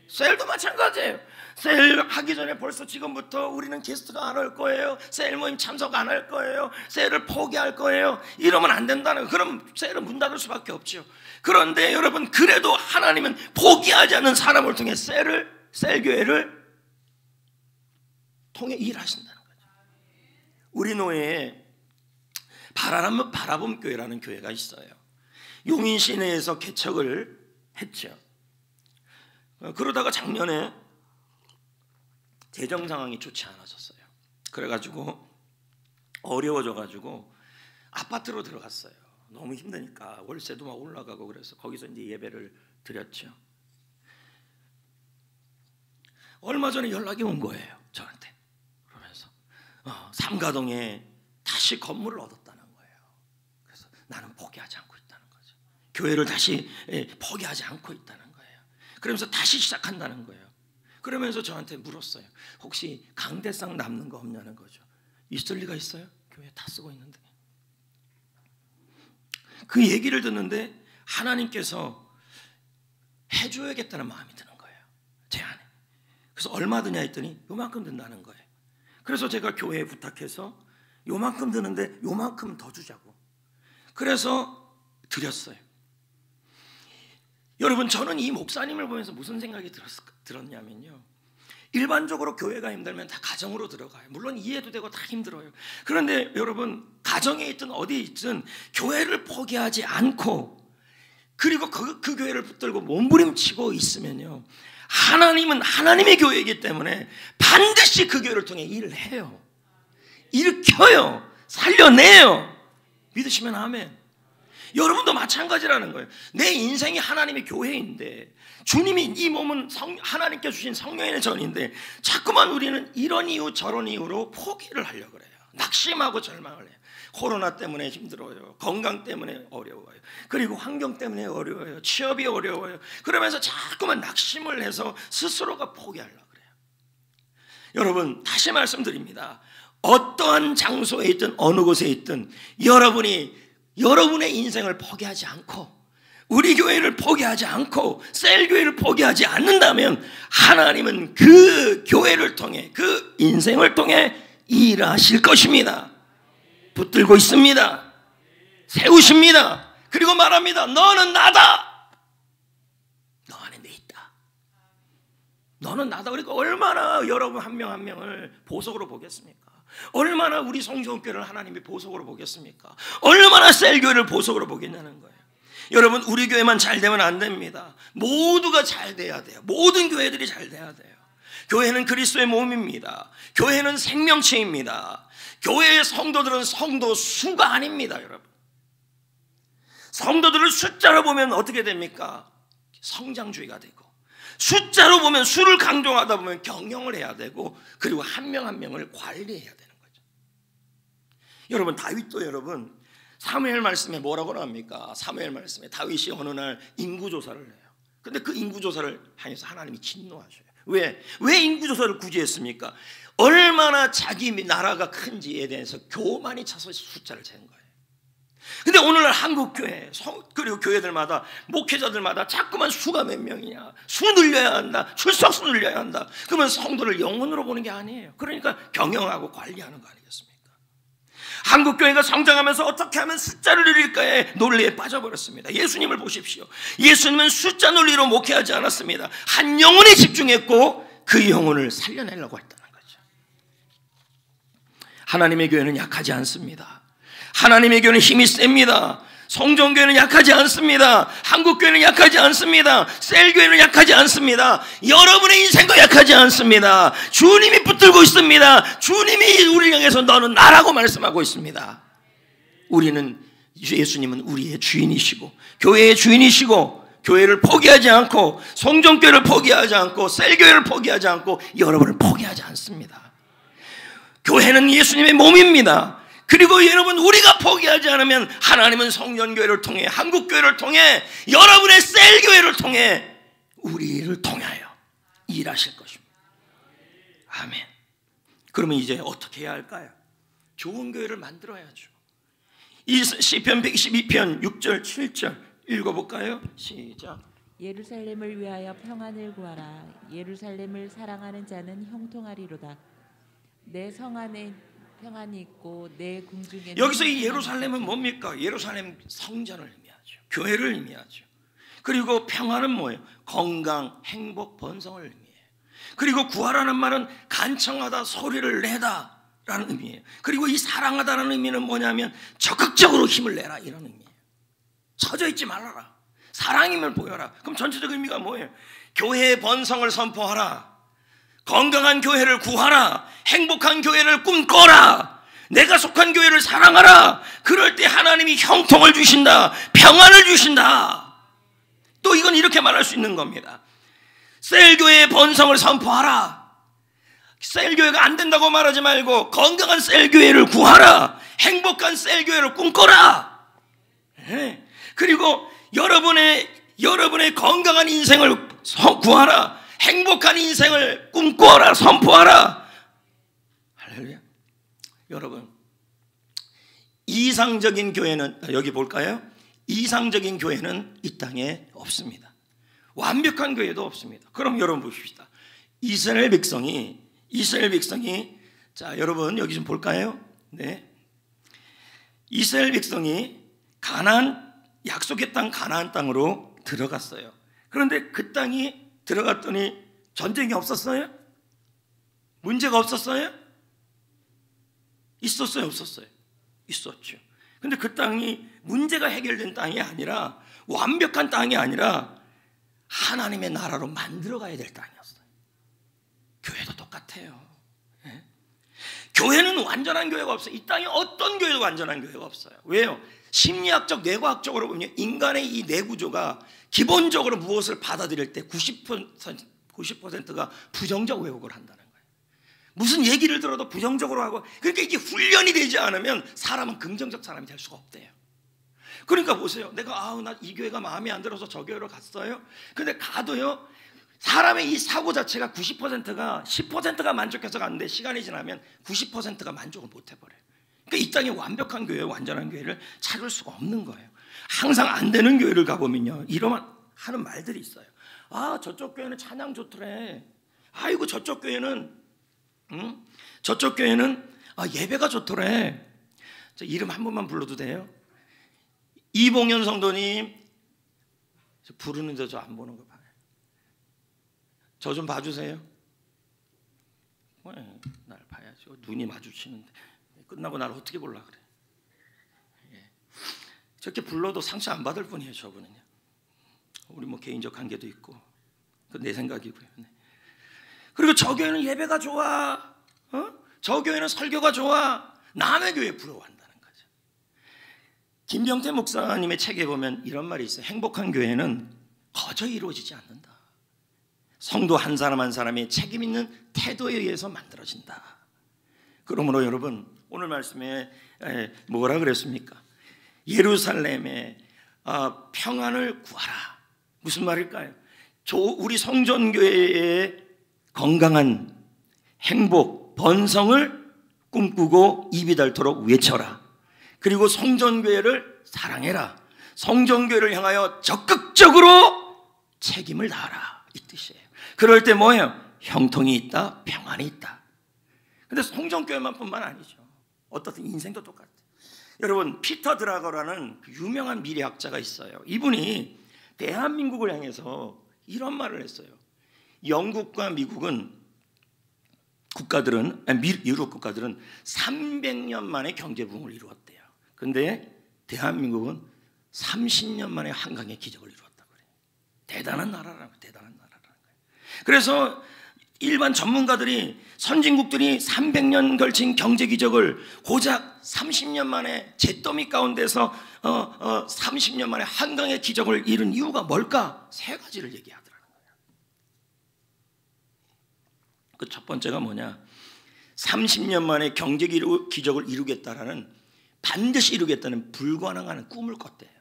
셀도 마찬가지예요. 셀 하기 전에 벌써 지금부터 우리는 게스트가 안 올 거예요. 셀 모임 참석 안 할 거예요. 셀을 포기할 거예요. 이러면 안 된다는 거예요. 그럼 셀은 문 닫을 수밖에 없죠. 그런데 여러분, 그래도 하나님은 포기하지 않는 사람을 통해 셀교회를 통해 일하신다는 거죠. 우리 노예에 바라봄 교회라는 교회가 있어요. 용인 시내에서 개척을 했죠. 그러다가 작년에 재정 상황이 좋지 않아졌어요. 그래가지고 어려워져가지고 아파트로 들어갔어요. 너무 힘드니까 월세도 막 올라가고 그래서 거기서 이제 예배를 드렸죠. 얼마 전에 연락이 온 거예요, 저한테. 그러면서 삼가동에 다시 건물을 얻었다는 거예요. 그래서 나는 포기하지 않고 있다는 거죠. 교회를 다시 포기하지 않고 있다는 거예요. 그러면서 다시 시작한다는 거예요. 그러면서 저한테 물었어요. 혹시 강대상 남는 거 없냐는 거죠. 있을 리가 있어요? 교회 다 쓰고 있는데. 그 얘기를 듣는데 하나님께서 해줘야겠다는 마음이 드는 거예요, 제 안에. 그래서 얼마 드냐 했더니 요만큼 든다는 거예요. 그래서 제가 교회에 부탁해서 요만큼 드는데 요만큼 더 주자고. 그래서 드렸어요. 여러분, 저는 이 목사님을 보면서 무슨 생각이 들었냐면요, 일반적으로 교회가 힘들면 다 가정으로 들어가요. 물론 이해도 되고 다 힘들어요. 그런데 여러분, 가정에 있든 어디에 있든 교회를 포기하지 않고, 그리고 그 교회를 붙들고 몸부림치고 있으면요, 하나님은 하나님의 교회이기 때문에 반드시 그 교회를 통해 일을 해요. 일으켜요. 살려내요. 믿으시면 아멘. 여러분도 마찬가지라는 거예요. 내 인생이 하나님의 교회인데, 주님이 이 몸은 하나님께 주신 성령의 전인데, 자꾸만 우리는 이런 이유 저런 이유로 포기를 하려고 그래요. 낙심하고 절망을 해요. 코로나 때문에 힘들어요. 건강 때문에 어려워요. 그리고 환경 때문에 어려워요. 취업이 어려워요. 그러면서 자꾸만 낙심을 해서 스스로가 포기하려고 그래요. 여러분, 다시 말씀드립니다. 어떠한 장소에 있든 어느 곳에 있든 여러분의 인생을 포기하지 않고, 우리 교회를 포기하지 않고, 셀교회를 포기하지 않는다면 하나님은 그 교회를 통해, 그 인생을 통해 일하실 것입니다. 붙들고 있습니다. 세우십니다. 그리고 말합니다. 너는 나다. 너 안에 내 있다. 너는 나다. 그러니까 얼마나 여러분 한 명 한 명을 보석으로 보겠습니까? 얼마나 우리 성전교회를 하나님이 보석으로 보겠습니까? 얼마나 셀교회를 보석으로 보겠냐는 거예요. 여러분, 우리 교회만 잘 되면 안 됩니다. 모두가 잘 돼야 돼요. 모든 교회들이 잘 돼야 돼요. 교회는 그리스도의 몸입니다. 교회는 생명체입니다. 교회의 성도들은 성도 수가 아닙니다. 여러분, 성도들을 숫자로 보면 어떻게 됩니까? 성장주의가 되고, 숫자로 보면 수를 강조하다 보면 경영을 해야 되고, 그리고 한 명 한 명을 관리해야 되는 거죠. 여러분, 다윗도 여러분 사무엘 말씀에 뭐라고 나옵니까? 사무엘 말씀에 다윗이 어느 날 인구조사를 해요. 근데 그 인구조사를 하면서 하나님이 진노하셔요. 왜 인구조사를 굳이 했습니까? 얼마나 자기 나라가 큰지에 대해서 교만이 차서 숫자를 잰 거예요. 근데 오늘날 한국교회 그리고 교회들마다, 목회자들마다 자꾸만 수가 몇 명이냐, 수 늘려야 한다, 출석수 늘려야 한다. 그러면 성도를 영혼으로 보는 게 아니에요. 그러니까 경영하고 관리하는 거 아니겠습니까? 한국교회가 성장하면서 어떻게 하면 숫자를 늘릴까에 논리에 빠져버렸습니다. 예수님을 보십시오. 예수님은 숫자 논리로 목회하지 않았습니다. 한 영혼에 집중했고 그 영혼을 살려내려고 했다는 거죠. 하나님의 교회는 약하지 않습니다. 하나님의 교회는 힘이 셉니다. 성전교회는 약하지 않습니다. 한국교회는 약하지 않습니다. 셀교회는 약하지 않습니다. 여러분의 인생도 약하지 않습니다. 주님이 붙들고 있습니다. 주님이 우리를 향해서 너는 나라고 말씀하고 있습니다. 예수님은 우리의 주인이시고, 교회의 주인이시고, 교회를 포기하지 않고, 성전교회를 포기하지 않고, 셀교회를 포기하지 않고, 여러분을 포기하지 않습니다. 교회는 예수님의 몸입니다. 그리고 여러분, 우리가 포기하지 않으면 하나님은 성전교회를 통해, 한국교회를 통해, 여러분의 셀교회를 통해 우리를 통하여 일하실 것입니다. 아멘. 그러면 이제 어떻게 해야 할까요? 좋은 교회를 만들어야죠. 이 시편 112편 6절 7절 읽어볼까요? 시작. 예루살렘을 위하여 평안을 구하라. 예루살렘을 사랑하는 자는 형통하리로다. 내 성 안에 평안이 있고 내 궁중에. 여기서 이 예루살렘은 뭡니까? 예루살렘 성전을 의미하죠. 교회를 의미하죠. 그리고 평안은 뭐예요? 건강, 행복, 번성을 의미해요. 그리고 구하라는 말은 간청하다, 소리를 내다 라는 의미예요. 그리고 이 사랑하다라는 의미는 뭐냐면 적극적으로 힘을 내라, 이런 의미예요. 처져 있지 말아라. 사랑임을 보여라. 그럼 전체적 의미가 뭐예요? 교회의 번성을 선포하라. 건강한 교회를 구하라. 행복한 교회를 꿈꿔라. 내가 속한 교회를 사랑하라. 그럴 때 하나님이 형통을 주신다. 평안을 주신다. 또 이건 이렇게 말할 수 있는 겁니다. 셀교회의 번성을 선포하라. 셀교회가 안 된다고 말하지 말고 건강한 셀교회를 구하라. 행복한 셀교회를 꿈꿔라. 그리고 여러분의 건강한 인생을 구하라. 행복한 인생을 꿈꿔라. 선포하라. 할렐루야. 여러분, 이상적인 교회는, 여기 볼까요? 이상적인 교회는 이 땅에 없습니다. 완벽한 교회도 없습니다. 그럼 여러분 보십시다. 이스라엘 백성이 자, 여러분 여기 좀 볼까요? 네. 이스라엘 백성이 약속의 땅 가나안 땅으로 들어갔어요. 그런데 그 땅이 들어갔더니 전쟁이 없었어요? 문제가 없었어요? 있었어요, 없었어요? 있었죠. 근데 그 땅이 문제가 해결된 땅이 아니라, 완벽한 땅이 아니라 하나님의 나라로 만들어가야 될 땅이었어요. 교회도 똑같아요. 예? 교회는 완전한 교회가 없어요. 이 땅에 어떤 교회도 완전한 교회가 없어요. 왜요? 심리학적, 뇌과학적으로 보면 인간의 이 뇌구조가 기본적으로 무엇을 받아들일 때 90%가 부정적 왜곡을 한다는 거예요. 무슨 얘기를 들어도 부정적으로 하고, 그러니까 이게 훈련이 되지 않으면 사람은 긍정적 사람이 될 수가 없대요. 그러니까 보세요. 내가 나 이 교회가 마음에 안 들어서 저 교회로 갔어요. 근데 가도요, 사람의 이 사고 자체가 90%가 10%가 만족해서 갔는데 시간이 지나면 90%가 만족을 못 해버려요. 그러니까 이 땅에 완벽한 교회, 완전한 교회를 찾을 수가 없는 거예요. 항상 안 되는 교회를 가보면요, 이러면 하는 말들이 있어요. 저쪽 교회는 찬양 좋더래. 아이고, 저쪽 교회는 예배가 좋더래. 저 이름 한 번만 불러도 돼요? 이봉현 성도님, 저 부르는데 저 안 보는 거 봐요. 저 좀 봐주세요. 날 봐야지. 눈이 마주치는데 끝나고 날 어떻게 보려 그래. 저렇게 불러도 상처 안 받을 뿐이에요, 저분은요. 우리 뭐 개인적 관계도 있고, 그 내 생각이고요. 네. 그리고 저 교회는 예배가 좋아, 저 교회는 설교가 좋아. 남의 교회 부러워한다는 거죠. 김병태 목사님의 책에 보면 이런 말이 있어요. 행복한 교회는 거저 이루어지지 않는다. 성도 한 사람 한 사람의 책임 있는 태도에 의해서 만들어진다. 그러므로 여러분, 오늘 말씀에 뭐라 그랬습니까? 예루살렘에 평안을 구하라. 무슨 말일까요? 우리 성전교회의 건강한 행복, 번성을 꿈꾸고 입이 닳도록 외쳐라. 그리고 성전교회를 사랑해라. 성전교회를 향하여 적극적으로 책임을 다하라. 이 뜻이에요. 그럴 때 뭐예요? 형통이 있다, 평안이 있다. 근데 성전교회만 뿐만 아니죠. 어떻든 인생도 똑같아요. 여러분, 피터 드라거라는 유명한 미래학자가 있어요. 이분이 대한민국을 향해서 이런 말을 했어요. 영국과 미국은 유럽 국가들은 300년 만에 경제부흥을 이루었대요. 근데 대한민국은 30년 만에 한강의 기적을 이루었다고 그래요. 대단한 나라라는 거예요. 그래서 일반 전문가들이, 선진국들이 300년 걸친 경제 기적을 고작 30년 만에 잿더미 가운데서 30년 만에 한강의 기적을 이룬 이유가 뭘까? 세 가지를 얘기하더라는 거예요. 그 첫 번째가 뭐냐? 30년 만에 경제 기적을 이루겠다라는, 반드시 이루겠다는 불가능한 꿈을 꿨대요.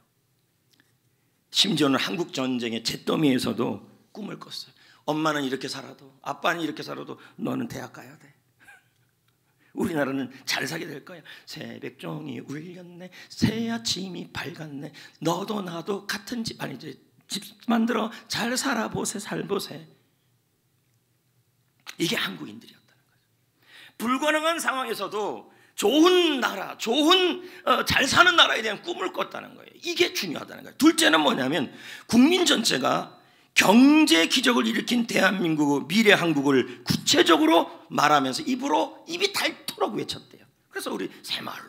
심지어는 한국 전쟁의 잿더미에서도 꿈을 꿨어요. 엄마는 이렇게 살아도, 아빠는 이렇게 살아도 너는 대학 가야 돼. 우리나라는 잘 살게 될 거야. 새벽종이 울렸네, 새 아침이 밝았네, 너도 나도 같은 집, 이제 집 만들어 잘 살아보세, 살보세. 이게 한국인들이었다는 거죠. 불가능한 상황에서도 좋은 나라, 잘 사는 나라에 대한 꿈을 꿨다는 거예요. 이게 중요하다는 거예요. 둘째는 뭐냐면, 국민 전체가 경제 기적을 일으킨 대한민국, 미래 한국을 구체적으로 말하면서 입이 닳도록 외쳤대요. 그래서 우리 새마을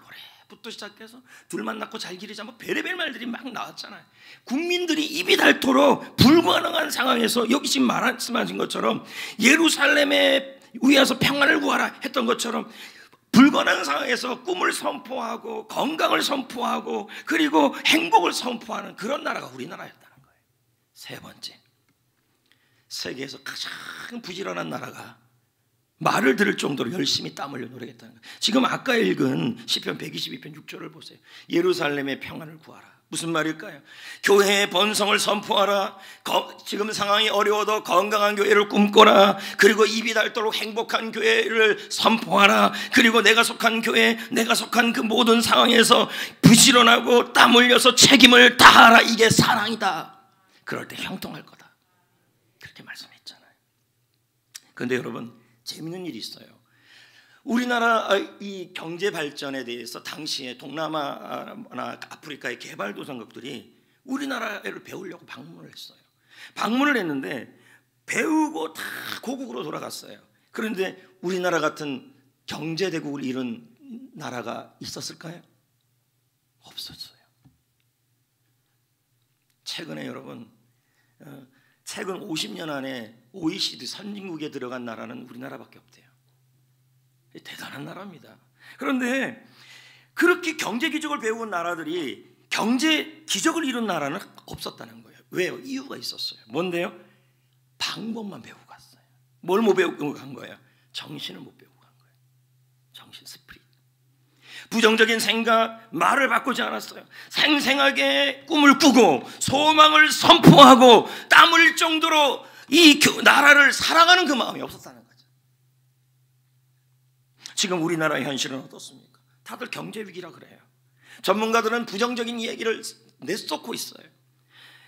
노래부터 시작해서 둘만 낳고 잘 기르자, 뭐 별의별 말들이 막 나왔잖아요. 국민들이 입이 닳도록 불가능한 상황에서, 여기 지금 말씀하신 것처럼 예루살렘에 위에서 평안을 구하라 했던 것처럼, 불가능한 상황에서 꿈을 선포하고 건강을 선포하고 그리고 행복을 선포하는 그런 나라가 우리나라였다는 거예요. 세 번째, 세계에서 가장 부지런한 나라가 말을 들을 정도로 열심히 땀 흘려 노력했다는 거예요. 지금 아까 읽은 시편 122편 6절을 보세요. 예루살렘의 평안을 구하라. 무슨 말일까요? 교회의 번성을 선포하라. 지금 상황이 어려워도 건강한 교회를 꿈꿔라. 그리고 입이 닳도록 행복한 교회를 선포하라. 그리고 내가 속한 교회, 내가 속한 그 모든 상황에서 부지런하고 땀 흘려서 책임을 다하라. 이게 사랑이다. 그럴 때 형통할 거다. 그렇게 말씀했잖아요. 그런데 여러분, 재밌는 일이 있어요. 우리나라 이 경제 발전에 대해서 당시에 동남아나 아프리카의 개발도상국들이 우리나라를 배우려고 방문을 했어요. 방문을 했는데 배우고 다 고국으로 돌아갔어요. 그런데 우리나라 같은 경제대국을 이룬 나라가 있었을까요? 없었어요. 최근에 여러분, 최근 50년 안에 OECD 선진국에 들어간 나라는 우리나라밖에 없대요. 대단한 나라입니다. 그런데 그렇게 경제 기적을 배운 나라들이 경제 기적을 이룬 나라는 없었다는 거예요. 왜요? 이유가 있었어요. 뭔데요? 방법만 배우고 갔어요. 뭘 못 배우고 간 거예요? 정신을 못 배우고 간 거예요. 정신, 스피릿. 부정적인 생각, 말을 바꾸지 않았어요. 생생하게 꿈을 꾸고 소망을 선포하고 땀 흘릴 정도로 이 나라를 사랑하는 그 마음이 없었다는 거죠. 지금 우리나라의 현실은 어떻습니까? 다들 경제 위기라 그래요. 전문가들은 부정적인 얘기를 내쏟고 있어요.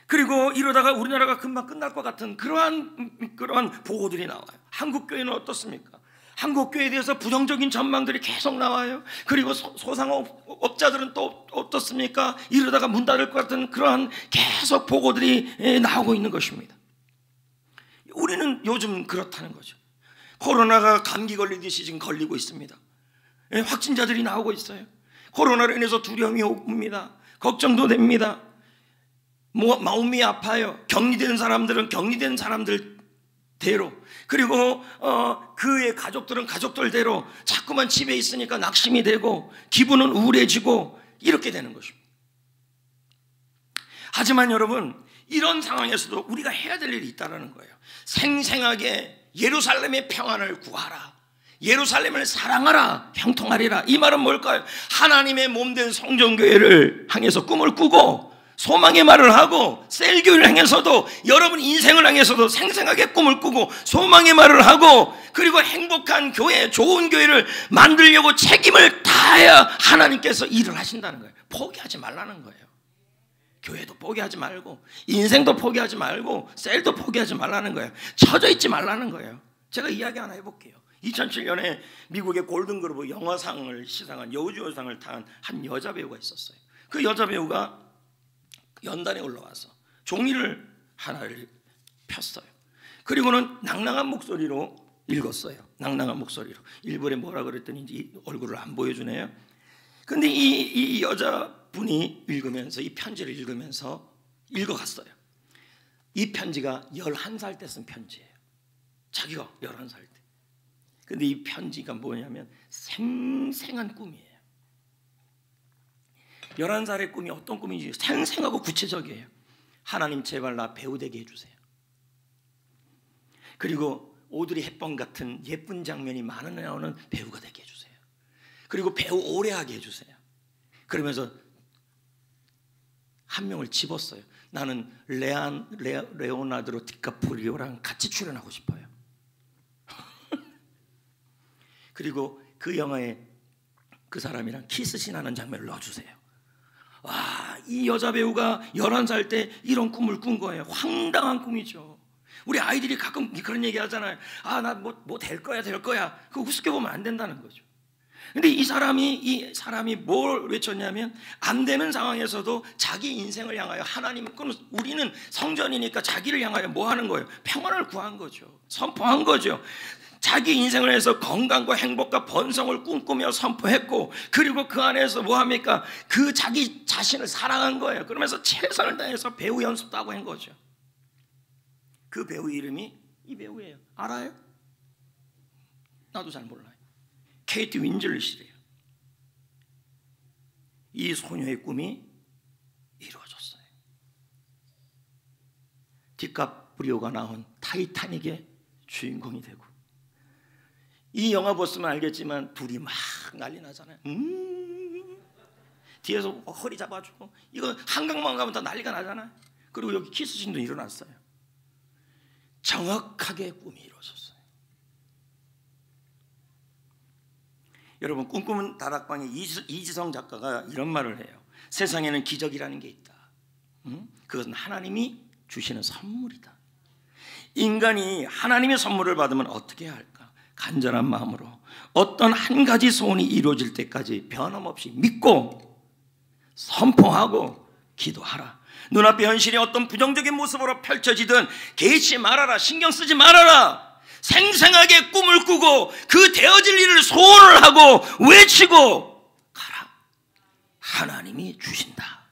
그리고 이러다가 우리나라가 금방 끝날 것 같은 그러한 보고들이 나와요. 한국교회는 어떻습니까? 한국교회에 대해서 부정적인 전망들이 계속 나와요. 그리고 소상업자들은 또 어떻습니까? 이러다가 문 닫을 것 같은 그러한 계속 보고들이 나오고 있는 것입니다. 우리는 요즘 그렇다는 거죠. 코로나가 감기 걸리듯이 지금 걸리고 있습니다. 확진자들이 나오고 있어요. 코로나로 인해서 두려움이 옵니다. 걱정도 됩니다. 마음이 아파요. 격리된 사람들은 격리된 사람들대로, 그리고 그의 가족들은 가족들대로 자꾸만 집에 있으니까 낙심이 되고 기분은 우울해지고 이렇게 되는 것입니다. 하지만 여러분, 이런 상황에서도 우리가 해야 될 일이 있다는 거예요. 생생하게 예루살렘의 평안을 구하라, 예루살렘을 사랑하라, 형통하리라. 이 말은 뭘까요? 하나님의 몸된 성전교회를 향해서 꿈을 꾸고 소망의 말을 하고, 셀교회를 향해서도, 여러분 인생을 향해서도 생생하게 꿈을 꾸고 소망의 말을 하고, 그리고 행복한 교회, 좋은 교회를 만들려고 책임을 다해야 하나님께서 일을 하신다는 거예요. 포기하지 말라는 거예요. 교회도 포기하지 말고, 인생도 포기하지 말고, 셀도 포기하지 말라는 거예요. 처져 있지 말라는 거예요. 제가 이야기 하나 해볼게요. 2007년에 미국의 골든글로브 영화상을 시상한, 여우주연상을 탄 한 여자 배우가 있었어요. 그 여자 배우가 연단에 올라와서 종이를 하나를 폈어요. 그리고는 낭낭한 목소리로 읽었어요. 낭낭한 목소리로. 일본에 뭐라 그랬더니 얼굴을 안 보여주네요. 근데 이 여자분이 읽으면서, 이 편지를 읽으면서 읽어갔어요. 이 편지가 11살 때 쓴 편지예요. 자기가 11살 때. 근데 이 편지가 뭐냐면 생생한 꿈이에요. 11살의 꿈이 어떤 꿈인지 생생하고 구체적이에요. 하나님, 제발 나 배우 되게 해주세요. 그리고 오드리 헵번 같은 예쁜 장면이 많이 나오는 배우가 되게 해주세요. 그리고 배우 오래 하게 해주세요. 그러면서 한 명을 집었어요. 나는 레오나르도 디카프리오랑 같이 출연하고 싶어요. 그리고 그 영화에 그 사람이랑 키스씬 하는 장면을 넣어주세요. 와, 이 여자 배우가 11살 때 이런 꿈을 꾼 거예요. 황당한 꿈이죠. 우리 아이들이 가끔 그런 얘기 하잖아요. 아, 나 뭐 될 거야. 그거 우습게 보면 안 된다는 거죠. 근데 이 사람이 뭘 외쳤냐면, 안 되는 상황에서도 자기 인생을 향하여 하나님은, 우리는 성전이니까 자기를 향하여 뭐 하는 거예요? 평안을 구한 거죠. 선포한 거죠. 자기 인생을 해서 건강과 행복과 번성을 꿈꾸며 선포했고, 그리고 그 안에서 뭐 합니까? 그 자기 자신을 사랑한 거예요. 그러면서 최선을 다해서 배우 연습도 하고 한 거죠. 그 배우 이름이 이 배우예요. 알아요? 나도 잘 몰라요. 케이트 윈즐릿이래요. 이 소녀의 꿈이 이루어졌어요. 디카프리오가 나온 타이타닉의 주인공이 되고, 이 영화 보시면 알겠지만 둘이 막 난리 나잖아요. 뒤에서 허리 잡아주고, 이거 한강만 가면 다 난리가 나잖아요. 그리고 여기 키스신도 일어났어요. 정확하게 꿈이 이루어졌어요. 여러분, 꿈꾸는 다락방의 이지성 작가가 이런 말을 해요. 세상에는 기적이라는 게 있다. 그것은 하나님이 주시는 선물이다. 인간이 하나님의 선물을 받으면 어떻게 해야 할까? 간절한 마음으로 어떤 한 가지 소원이 이루어질 때까지 변함없이 믿고 선포하고 기도하라. 눈앞의 현실이 어떤 부정적인 모습으로 펼쳐지든 개의치 말아라. 신경 쓰지 말아라. 생생하게 꿈을 꾸고 그 되어질 일을 소원을 하고 외치고 가라. 하나님이 주신다.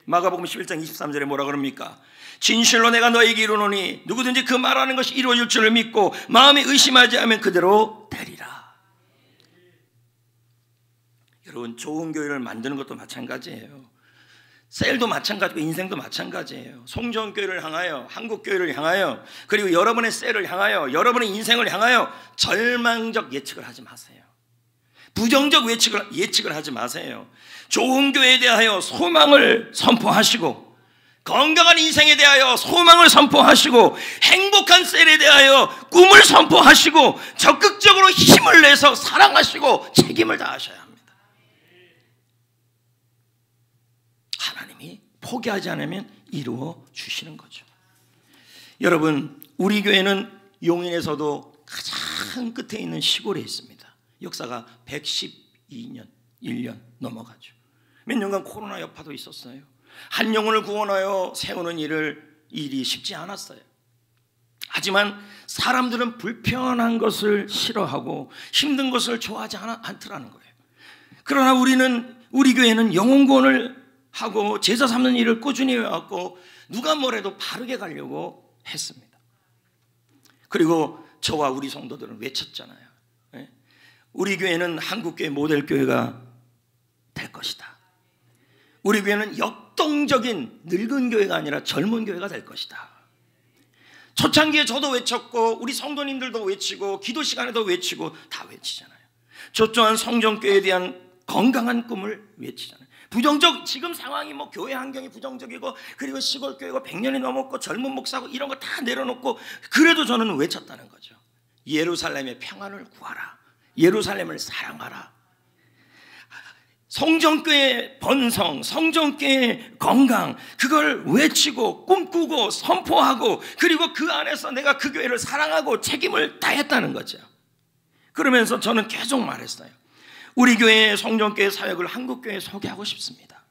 마가복음 11장 23절에 뭐라 그럽니까? 진실로 내가 너에게 이르노니 누구든지 그 말하는 것이 이루어질 줄을 믿고 마음에 의심하지 않으면 그대로 되리라. 여러분, 좋은 교회를 만드는 것도 마찬가지예요. 셀도 마찬가지고 인생도 마찬가지예요. 송정교회를 향하여, 한국교회를 향하여, 그리고 여러분의 셀을 향하여, 여러분의 인생을 향하여 절망적 예측을 하지 마세요. 부정적 예측을 하지 마세요. 좋은 교회에 대하여 소망을 선포하시고, 건강한 인생에 대하여 소망을 선포하시고, 행복한 셀에 대하여 꿈을 선포하시고, 적극적으로 힘을 내서 사랑하시고 책임을 다하셔야 합니다. 하나님이 포기하지 않으면 이루어 주시는 거죠. 여러분, 우리 교회는 용인에서도 가장 끝에 있는 시골에 있습니다. 역사가 112년, 1년 넘어가죠. 몇 년간 코로나 여파도 있었어요. 한 영혼을 구원하여 세우는 일이 쉽지 않았어요. 하지만 사람들은 불편한 것을 싫어하고 힘든 것을 좋아하지 않더라는 거예요. 그러나 우리 교회는 영혼 구원을 하고 제자 삼는 일을 꾸준히 해왔고 누가 뭐래도 바르게 가려고 했습니다. 그리고 저와 우리 성도들은 외쳤잖아요. 우리 교회는 한국교회 모델교회가 될 것이다. 우리 교회는 역동적인 늙은 교회가 아니라 젊은 교회가 될 것이다. 초창기에 저도 외쳤고 우리 성도님들도 외치고 기도 시간에도 외치고 다 외치잖아요. 저 또한 성전교회에 대한 건강한 꿈을 외치잖아요. 지금 상황이 뭐 교회 환경이 부정적이고 그리고 시골교회가 100년이 넘었고 젊은 목사고 이런 거 다 내려놓고 그래도 저는 외쳤다는 거죠. 예루살렘의 평안을 구하라. 예루살렘을 사랑하라. 성전교회의 번성, 성전교회의 건강, 그걸 외치고 꿈꾸고 선포하고 그리고 그 안에서 내가 그 교회를 사랑하고 책임을 다했다는 거죠. 그러면서 저는 계속 말했어요. 우리 교회의 성전교회 사역을 한국교회에 소개하고 싶습니다.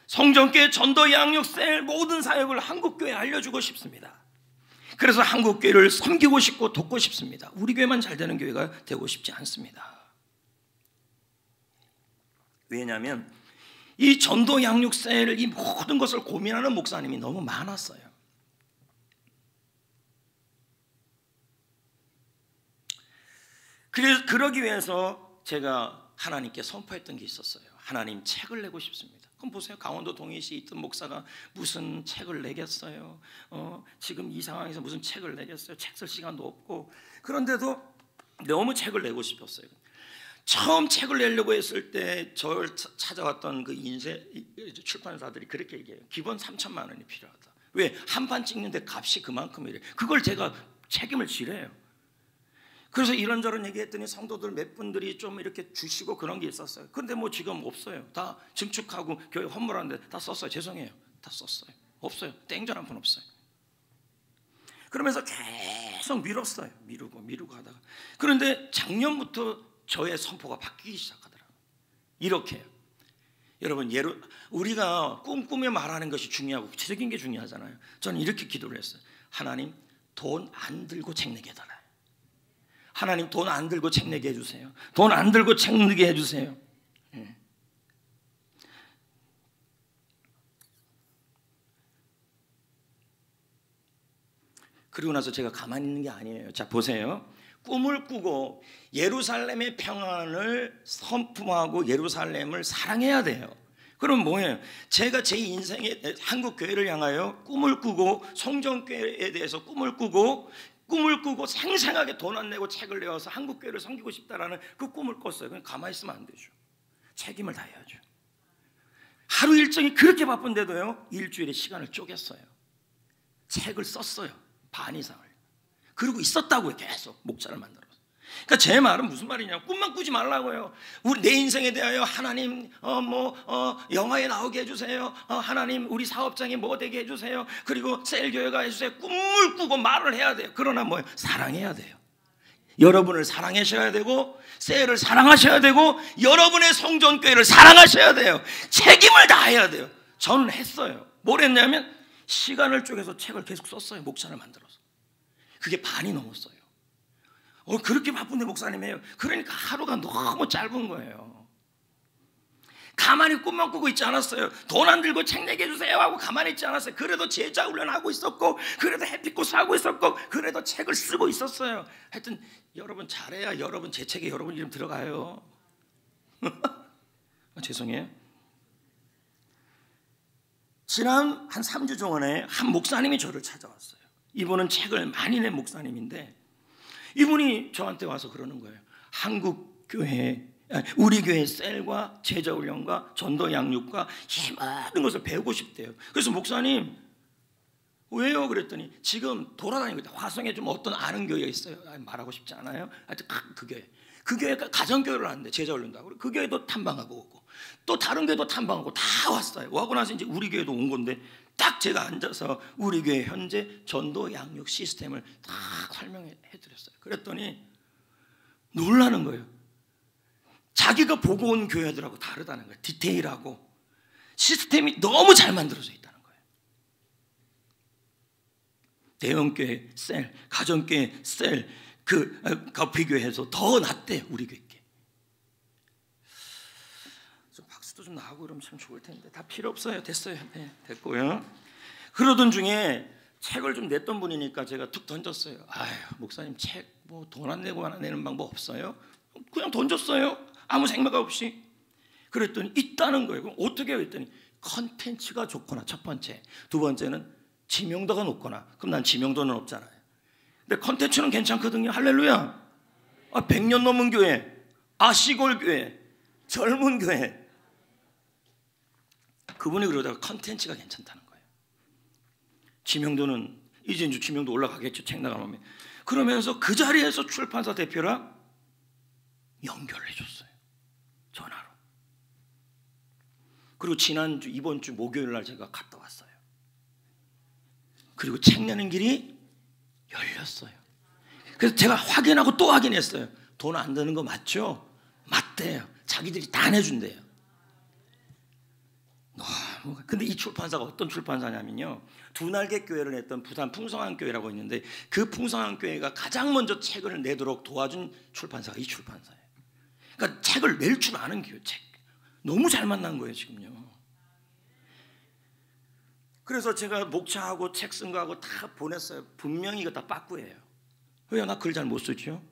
성전교회 전도 양육셀 모든 사역을 한국교회에 알려주고 싶습니다. 그래서 한국교회를 섬기고 싶고 돕고 싶습니다. 우리 교회만 잘 되는 교회가 되고 싶지 않습니다. 왜냐하면 이 전도 양육셀 이 모든 것을 고민하는 목사님이 너무 많았어요. 그러기 위해서 제가 하나님께 선포했던 게 있었어요. 하나님, 책을 내고 싶습니다. 그럼 보세요. 강원도 동해시에 있던 목사가 무슨 책을 내겠어요? 지금 이 상황에서 무슨 책을 내겠어요? 책 쓸 시간도 없고. 그런데도 너무 책을 내고 싶었어요. 처음 책을 내려고 했을 때 저를 찾아왔던 그 출판사들이 그렇게 얘기해요. 기본 3천만 원이 필요하다. 왜? 한 판 찍는데 값이 그만큼이래요. 그걸 제가 책임을 지래요. 그래서 이런저런 얘기했더니 성도들 몇 분들이 좀 이렇게 주시고 그런 게 있었어요. 그런데 뭐 지금 없어요. 다 증축하고 교회 헌물하는데 다 썼어요. 죄송해요. 다 썼어요. 없어요. 땡전 한 푼 없어요. 그러면서 계속 미뤘어요. 미루고 하다가. 그런데 작년부터 저의 선포가 바뀌기 시작하더라고요. 이렇게요. 여러분, 우리가 꿈꾸며 말하는 것이 중요하고 구체적인 게 중요하잖아요. 저는 이렇게 기도를 했어요. 하나님, 돈 안 들고 책 내게 해달라요. 하나님, 돈 안 들고 책 내게 해주세요. 돈 안 들고 책 내게 해주세요. 그리고 나서 제가 가만히 있는 게 아니에요. 자, 보세요. 꿈을 꾸고 예루살렘의 평안을 선포하고 예루살렘을 사랑해야 돼요. 그럼 뭐예요? 제가 제 인생에 한국 교회를 향하여 꿈을 꾸고 성전교회에 대해서 꿈을 꾸고 생생하게 돈 안 내고 책을 내어서 한국 교회를 섬기고 싶다라는 그 꿈을 꿨어요. 그냥 가만히 있으면 안 되죠. 책임을 다해야죠. 하루 일정이 그렇게 바쁜데도요, 일주일에 시간을 쪼갰어요. 책을 썼어요. 반 이상을. 그러고 있었다고요. 계속 목자를 만들어서. 그러니까 제 말은 무슨 말이냐? 꿈만 꾸지 말라고요. 내 인생에 대하여 하나님 영화에 나오게 해주세요. 하나님 우리 사업장이 뭐 되게 해주세요. 그리고 셀교회가 해주세요. 꿈을 꾸고 말을 해야 돼요. 그러나 뭐예요? 사랑해야 돼요. 여러분을 사랑하셔야 되고 셀을 사랑하셔야 되고 여러분의 성전교회를 사랑하셔야 돼요. 책임을 다해야 돼요. 저는 했어요. 뭘 했냐면 시간을 쪼개서 책을 계속 썼어요. 목차를 만들어서. 그게 반이 넘었어요. 그렇게 바쁜데 목사님이에요. 그러니까 하루가 너무 짧은 거예요. 가만히 꿈만 꾸고 있지 않았어요. 돈 안 들고 책 내게 해주세요 하고 가만히 있지 않았어요. 그래도 제자 훈련하고 있었고, 그래도 해피코스 하고 있었고, 그래도 책을 쓰고 있었어요. 하여튼 여러분 잘해야 여러분 제 책에 여러분 이름 들어가요. 죄송해요. 지난 한 3주 전에 한 목사님이 저를 찾아왔어요. 이분은 책을 많이 낸 목사님인데, 이분이 저한테 와서 그러는 거예요. 한국 교회, 우리 교회 셀과 제자훈련과 전도 양육과 이 많은 것을 배우고 싶대요. 그래서 목사님 왜요? 그랬더니 지금 돌아다니고 있다. 화성에 좀 어떤 아는 교회가 있어요. 말하고 싶지 않아요. 하여튼 그 교회가 가정교회를 하는데 제자훈련도 하고, 그 교회도 탐방하고 오고 또 다른 교회도 탐방하고 다 왔어요. 와고 나서 이제 우리 교회도 온 건데, 딱 제가 앉아서 우리 교회 현재 전도 양육 시스템을 다 설명해 드렸어요. 그랬더니 놀라는 거예요. 자기가 보고 온 교회들하고 다르다는 거예요. 디테일하고 시스템이 너무 잘 만들어져 있다는 거예요. 대형교회 셀, 가정교회 셀, 그 가피교회에서 더 낫대요. 우리 교회. 좀 박수도 좀 나오고 그러면 참 좋을 텐데 다 필요 없어요. 됐어요. 네, 됐고요. 그러던 중에 책을 좀 냈던 분이니까 제가 툭 던졌어요. 아유, 목사님 책 뭐 돈 안 내고 하나 내는 방법 없어요? 그냥 던졌어요. 아무 생각 없이. 그랬더니 있다는 거예요. 그럼 어떻게 해요? 했더니 컨텐츠가 좋거나, 첫 번째. 두 번째는 지명도가 높거나. 그럼 난 지명도는 없잖아요. 근데 컨텐츠는 괜찮거든요. 할렐루야. 100년 넘은 교회, 시골 교회, 젊은 교회. 그분이 그러다가 컨텐츠가 괜찮다는 거예요. 지명도는 이제 지명도 올라가겠죠. 책 나가면. 그러면서 그 자리에서 출판사 대표랑 연결을 해줬어요. 전화로. 그리고 지난주, 이번 주 목요일 날 제가 갔다 왔어요. 그리고 책 내는 길이 열렸어요. 그래서 제가 확인하고 또 확인했어요. 돈 안 드는 거 맞죠? 맞대요. 자기들이 다 내준대요. 근데 이 출판사가 어떤 출판사냐면요, 두날개 교회를 냈던 부산 풍성한교회라고 있는데, 그 풍성한교회가 가장 먼저 책을 내도록 도와준 출판사가 이 출판사예요. 그러니까 책을 낼 줄 아는 교회. 책 너무 잘 만난 거예요 지금요. 그래서 제가 목차하고 책 쓴 거하고 다 보냈어요. 분명히 이거 다 빠꾸예요. 왜요? 나 글 잘 못 쓰죠.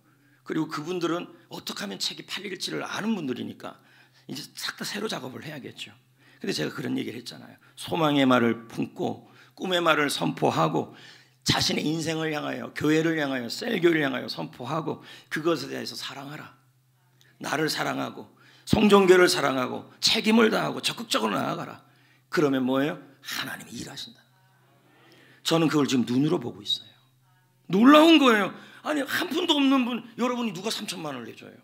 그리고 그분들은 어떻게 하면 책이 팔릴지를 아는 분들이니까 이제 싹 다 새로 작업을 해야겠죠. 근데 제가 그런 얘기를 했잖아요. 소망의 말을 품고 꿈의 말을 선포하고 자신의 인생을 향하여, 교회를 향하여, 셀교를 향하여 선포하고 그것에 대해서 사랑하라. 나를 사랑하고 성전교회를 사랑하고 책임을 다하고 적극적으로 나아가라. 그러면 뭐예요? 하나님이 일하신다. 저는 그걸 지금 눈으로 보고 있어요. 놀라운 거예요. 아니, 한 푼도 없는 분, 여러분이 누가 3천만 원을 내줘요?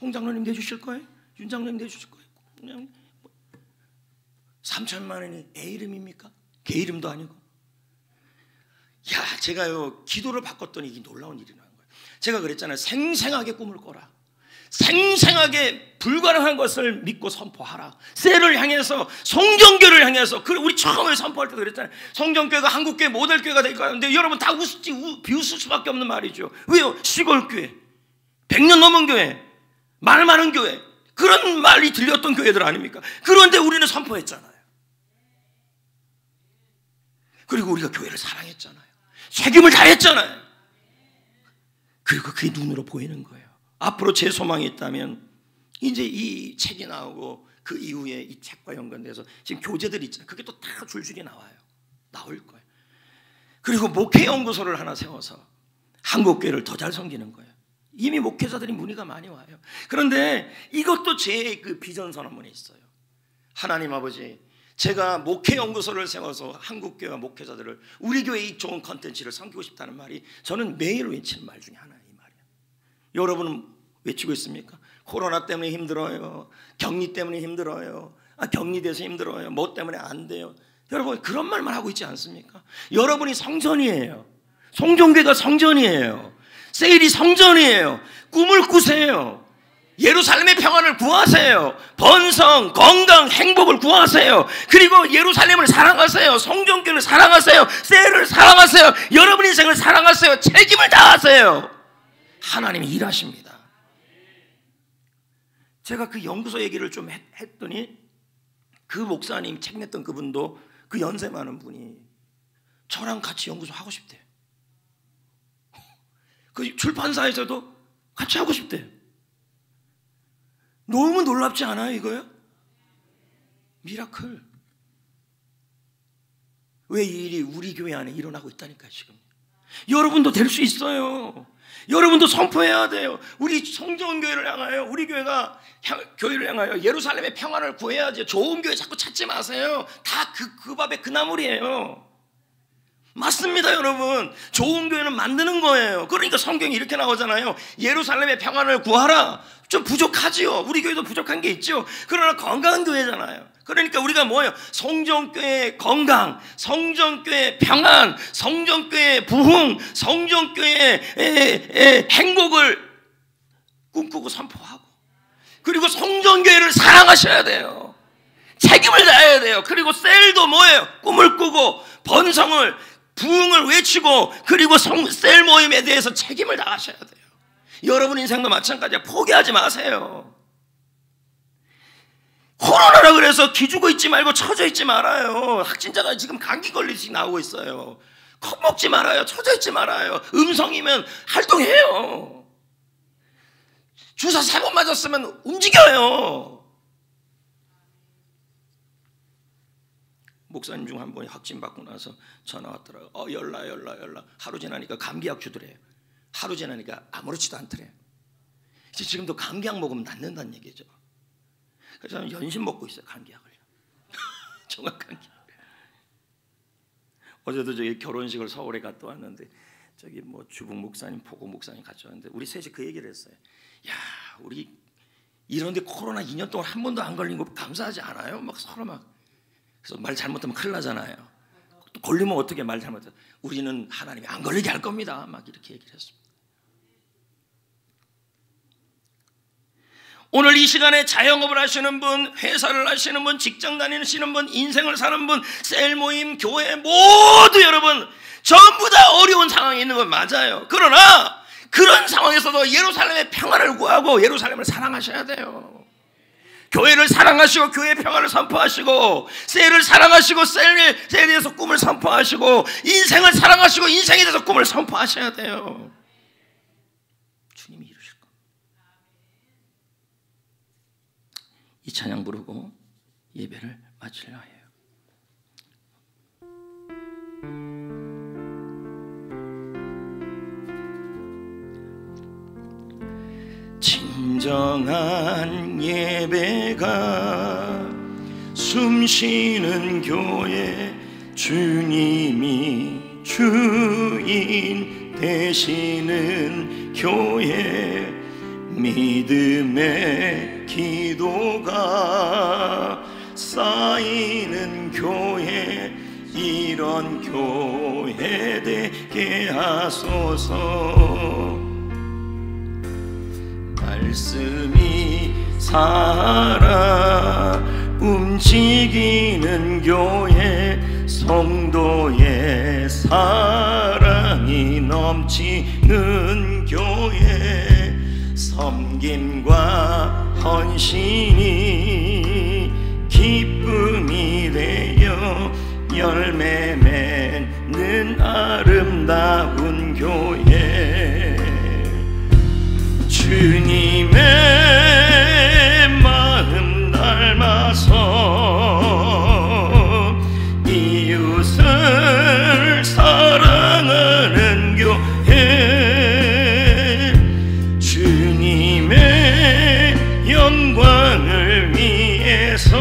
홍 장로님 내주실 거예요? 윤 장로님 내주실 거예요? 그냥 3천만 원이 애 이름입니까? 개 이름도 아니고. 야, 제가요 기도를 바꿨더니 이게 놀라운 일이 나는 거예요. 제가 그랬잖아요. 생생하게 꿈을 꿔라. 생생하게 불가능한 것을 믿고 선포하라. 셀을 향해서, 성전교회를 향해서. 우리 처음에 선포할 때도 그랬잖아요. 성전교회가 한국교회 모델교회가 될 거야. 근데 여러분 다 비웃을 수밖에 없는 말이죠. 왜요? 시골교회, 100년 넘은 교회, 말 많은 교회, 그런 말이 들렸던 교회들 아닙니까? 그런데 우리는 선포했잖아요. 그리고 우리가 교회를 사랑했잖아요. 책임을 다했잖아요. 그리고 그게 눈으로 보이는 거예요. 앞으로 제 소망이 있다면 이제 이 책이 나오고 그 이후에 이 책과 연관돼서 지금 교재들이 있잖아요. 그게 또 다 줄줄이 나와요. 나올 거예요. 그리고 목회연구소를 하나 세워서 한국교회를 더 잘 섬기는 거예요. 이미 목회자들이 문의가 많이 와요. 그런데 이것도 제 그 비전 선언문에 있어요. 하나님 아버지, 제가 목회연구소를 세워서 한국교회와 목회자들을, 우리 교회의 이 좋은 컨텐츠를 섬기고 싶다는 말이 저는 매일 외치는 말 중에 하나예요. 이 말이에요. 여러분은 외치고 있습니까? 코로나 때문에 힘들어요. 격리 때문에 힘들어요. 격리돼서 힘들어요. 뭐 때문에 안 돼요. 여러분 그런 말만 하고 있지 않습니까? 여러분이 성전이에요. 성전교회가 성전이에요. 세일이 성전이에요. 꿈을 꾸세요. 예루살렘의 평안을 구하세요. 번성, 건강, 행복을 구하세요. 그리고 예루살렘을 사랑하세요. 성전교회를 사랑하세요. 셀을 사랑하세요. 여러분 인생을 사랑하세요. 책임을 다하세요. 하나님이 일하십니다. 제가 그 연구소 얘기를 좀 했더니 그 목사님 책 냈던 그분도 그 연세 많은 분이 저랑 같이 연구소 하고 싶대요. 그 출판사에서도 같이 하고 싶대요. 너무 놀랍지 않아요, 이거요? 미라클. 왜 이 일이 우리 교회 안에 일어나고 있다니까요, 지금. 여러분도 될 수 있어요. 여러분도 선포해야 돼요. 우리 성전교회를 향하여, 우리 교회가 교회를 향하여 예루살렘의 평안을 구해야지. 좋은 교회 자꾸 찾지 마세요. 다 그 밥에 그 나물이에요. 맞습니다, 여러분. 좋은 교회는 만드는 거예요. 그러니까 성경이 이렇게 나오잖아요. 예루살렘의 평안을 구하라. 좀 부족하지요. 우리 교회도 부족한 게 있죠. 그러나 건강한 교회잖아요. 그러니까 우리가 뭐예요? 성전교회의 건강, 성전교회의 평안, 성전교회의 부흥, 성전교회의 행복을 꿈꾸고 선포하고, 그리고 성전교회를 사랑하셔야 돼요. 책임을 다해야 돼요. 그리고 셀도 뭐예요? 꿈을 꾸고 번성을, 부흥을 외치고, 그리고 셀 모임에 대해서 책임을 다하셔야 돼요. 여러분 인생도 마찬가지야. 포기하지 마세요. 코로나라 그래서 기죽어 있지 말고 처져 있지 말아요. 확진자가 지금 감기 걸리듯이 나오고 있어요. 겁먹지 말아요. 처져 있지 말아요. 음성이면 활동해요. 주사 3번 맞았으면 움직여요. 목사님 중 한 분이 확진 받고 나서 전화 왔더라고요. 연락. 하루 지나니까 감기약 주더래요. 하루 지나니까 아무렇지도 않더래요. 이제 지금도 감기약 먹으면 낫는다는 얘기죠. 그래서 저는 연신 먹고 있어요, 감기약을. 정확한 게. 어제도 저기 결혼식을 서울에 갔다 왔는데 저기 뭐 주북 목사님, 포고 목사님 같이 왔는데 우리 셋이 그 얘기를 했어요. 야, 우리 이런데 코로나 2년 동안 한 번도 안 걸린 거 감사하지 않아요? 막 서로 막. 그래서 말 잘못하면 큰일 나잖아요. 또 걸리면 어떻게 말 잘못해요? 우리는 하나님이 안 걸리게 할 겁니다. 막 이렇게 얘기를 했습니다. 오늘 이 시간에 자영업을 하시는 분, 회사를 하시는 분, 직장 다니시는 분, 인생을 사는 분, 셀 모임, 교회 모두 여러분 전부 다 어려운 상황에 있는 건 맞아요. 그러나 그런 상황에서도 예루살렘의 평안을 구하고 예루살렘을 사랑하셔야 돼요. 교회를 사랑하시고 교회의 평안을 선포하시고, 셀을 사랑하시고 셀에 대해서 꿈을 선포하시고, 인생을 사랑하시고 인생에 대해서 꿈을 선포하셔야 돼요. 주님이 이루실 겁니다. 이 찬양 부르고 예배를 마치려 해요. 진정한 예배가 숨쉬는 교회, 주님이 주인 되시는 교회, 믿음의 기도가 쌓이는 교회, 이런 교회 되게 하소서. 말씀이 살아 움직이는 교회, 성도의 사랑이 넘치는 교회, 섬김과 헌신이 기쁨이 되어 열매 맺는 아름다운 교회, 주님의 마음 닮아서 이웃을 사랑하는 교회, 주님의 영광을 위해서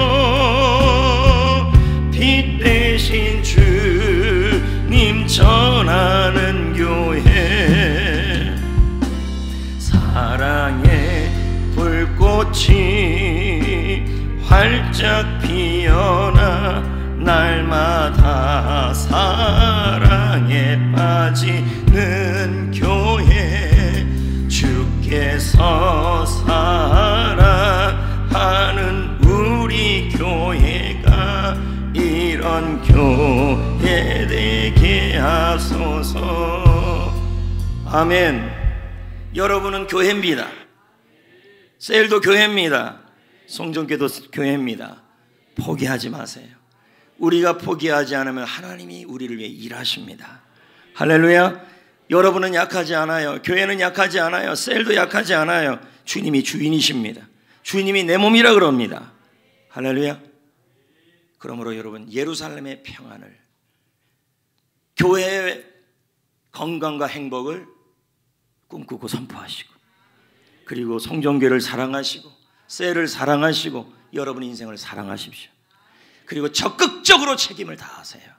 빛 대신 주님 전하는 교회, 사랑의 불꽃이 활짝 피어나 날마다 사랑에 빠지는 교회, 주께서 하소서. 아멘. 여러분은 교회입니다. 셀도 교회입니다. 성전교도 교회입니다. 포기하지 마세요. 우리가 포기하지 않으면 하나님이 우리를 위해 일하십니다. 할렐루야. 여러분은 약하지 않아요. 교회는 약하지 않아요. 셀도 약하지 않아요. 주님이 주인이십니다. 주님이 내 몸이라 그럽니다. 할렐루야. 그러므로 여러분, 예루살렘의 평안을, 교회의 건강과 행복을 꿈꾸고 선포하시고, 그리고 성전교회를 사랑하시고 셀을 사랑하시고 여러분 인생을 사랑하십시오. 그리고 적극적으로 책임을 다하세요.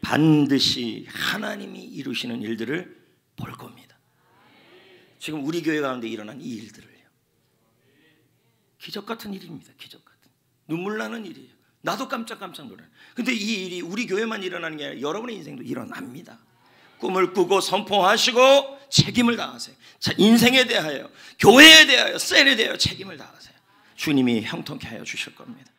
반드시 하나님이 이루시는 일들을 볼 겁니다. 지금 우리 교회 가운데 일어난 이 일들을요, 기적 같은 일입니다. 기적 같은, 눈물 나는 일이에요. 나도 깜짝깜짝 놀라요. 근데 이 일이 우리 교회만 일어나는 게 아니라 여러분의 인생도 일어납니다. 꿈을 꾸고 선포하시고 책임을 다하세요. 자, 인생에 대하여, 교회에 대하여, 셀에 대하여 책임을 다하세요. 주님이 형통케 하여 주실 겁니다.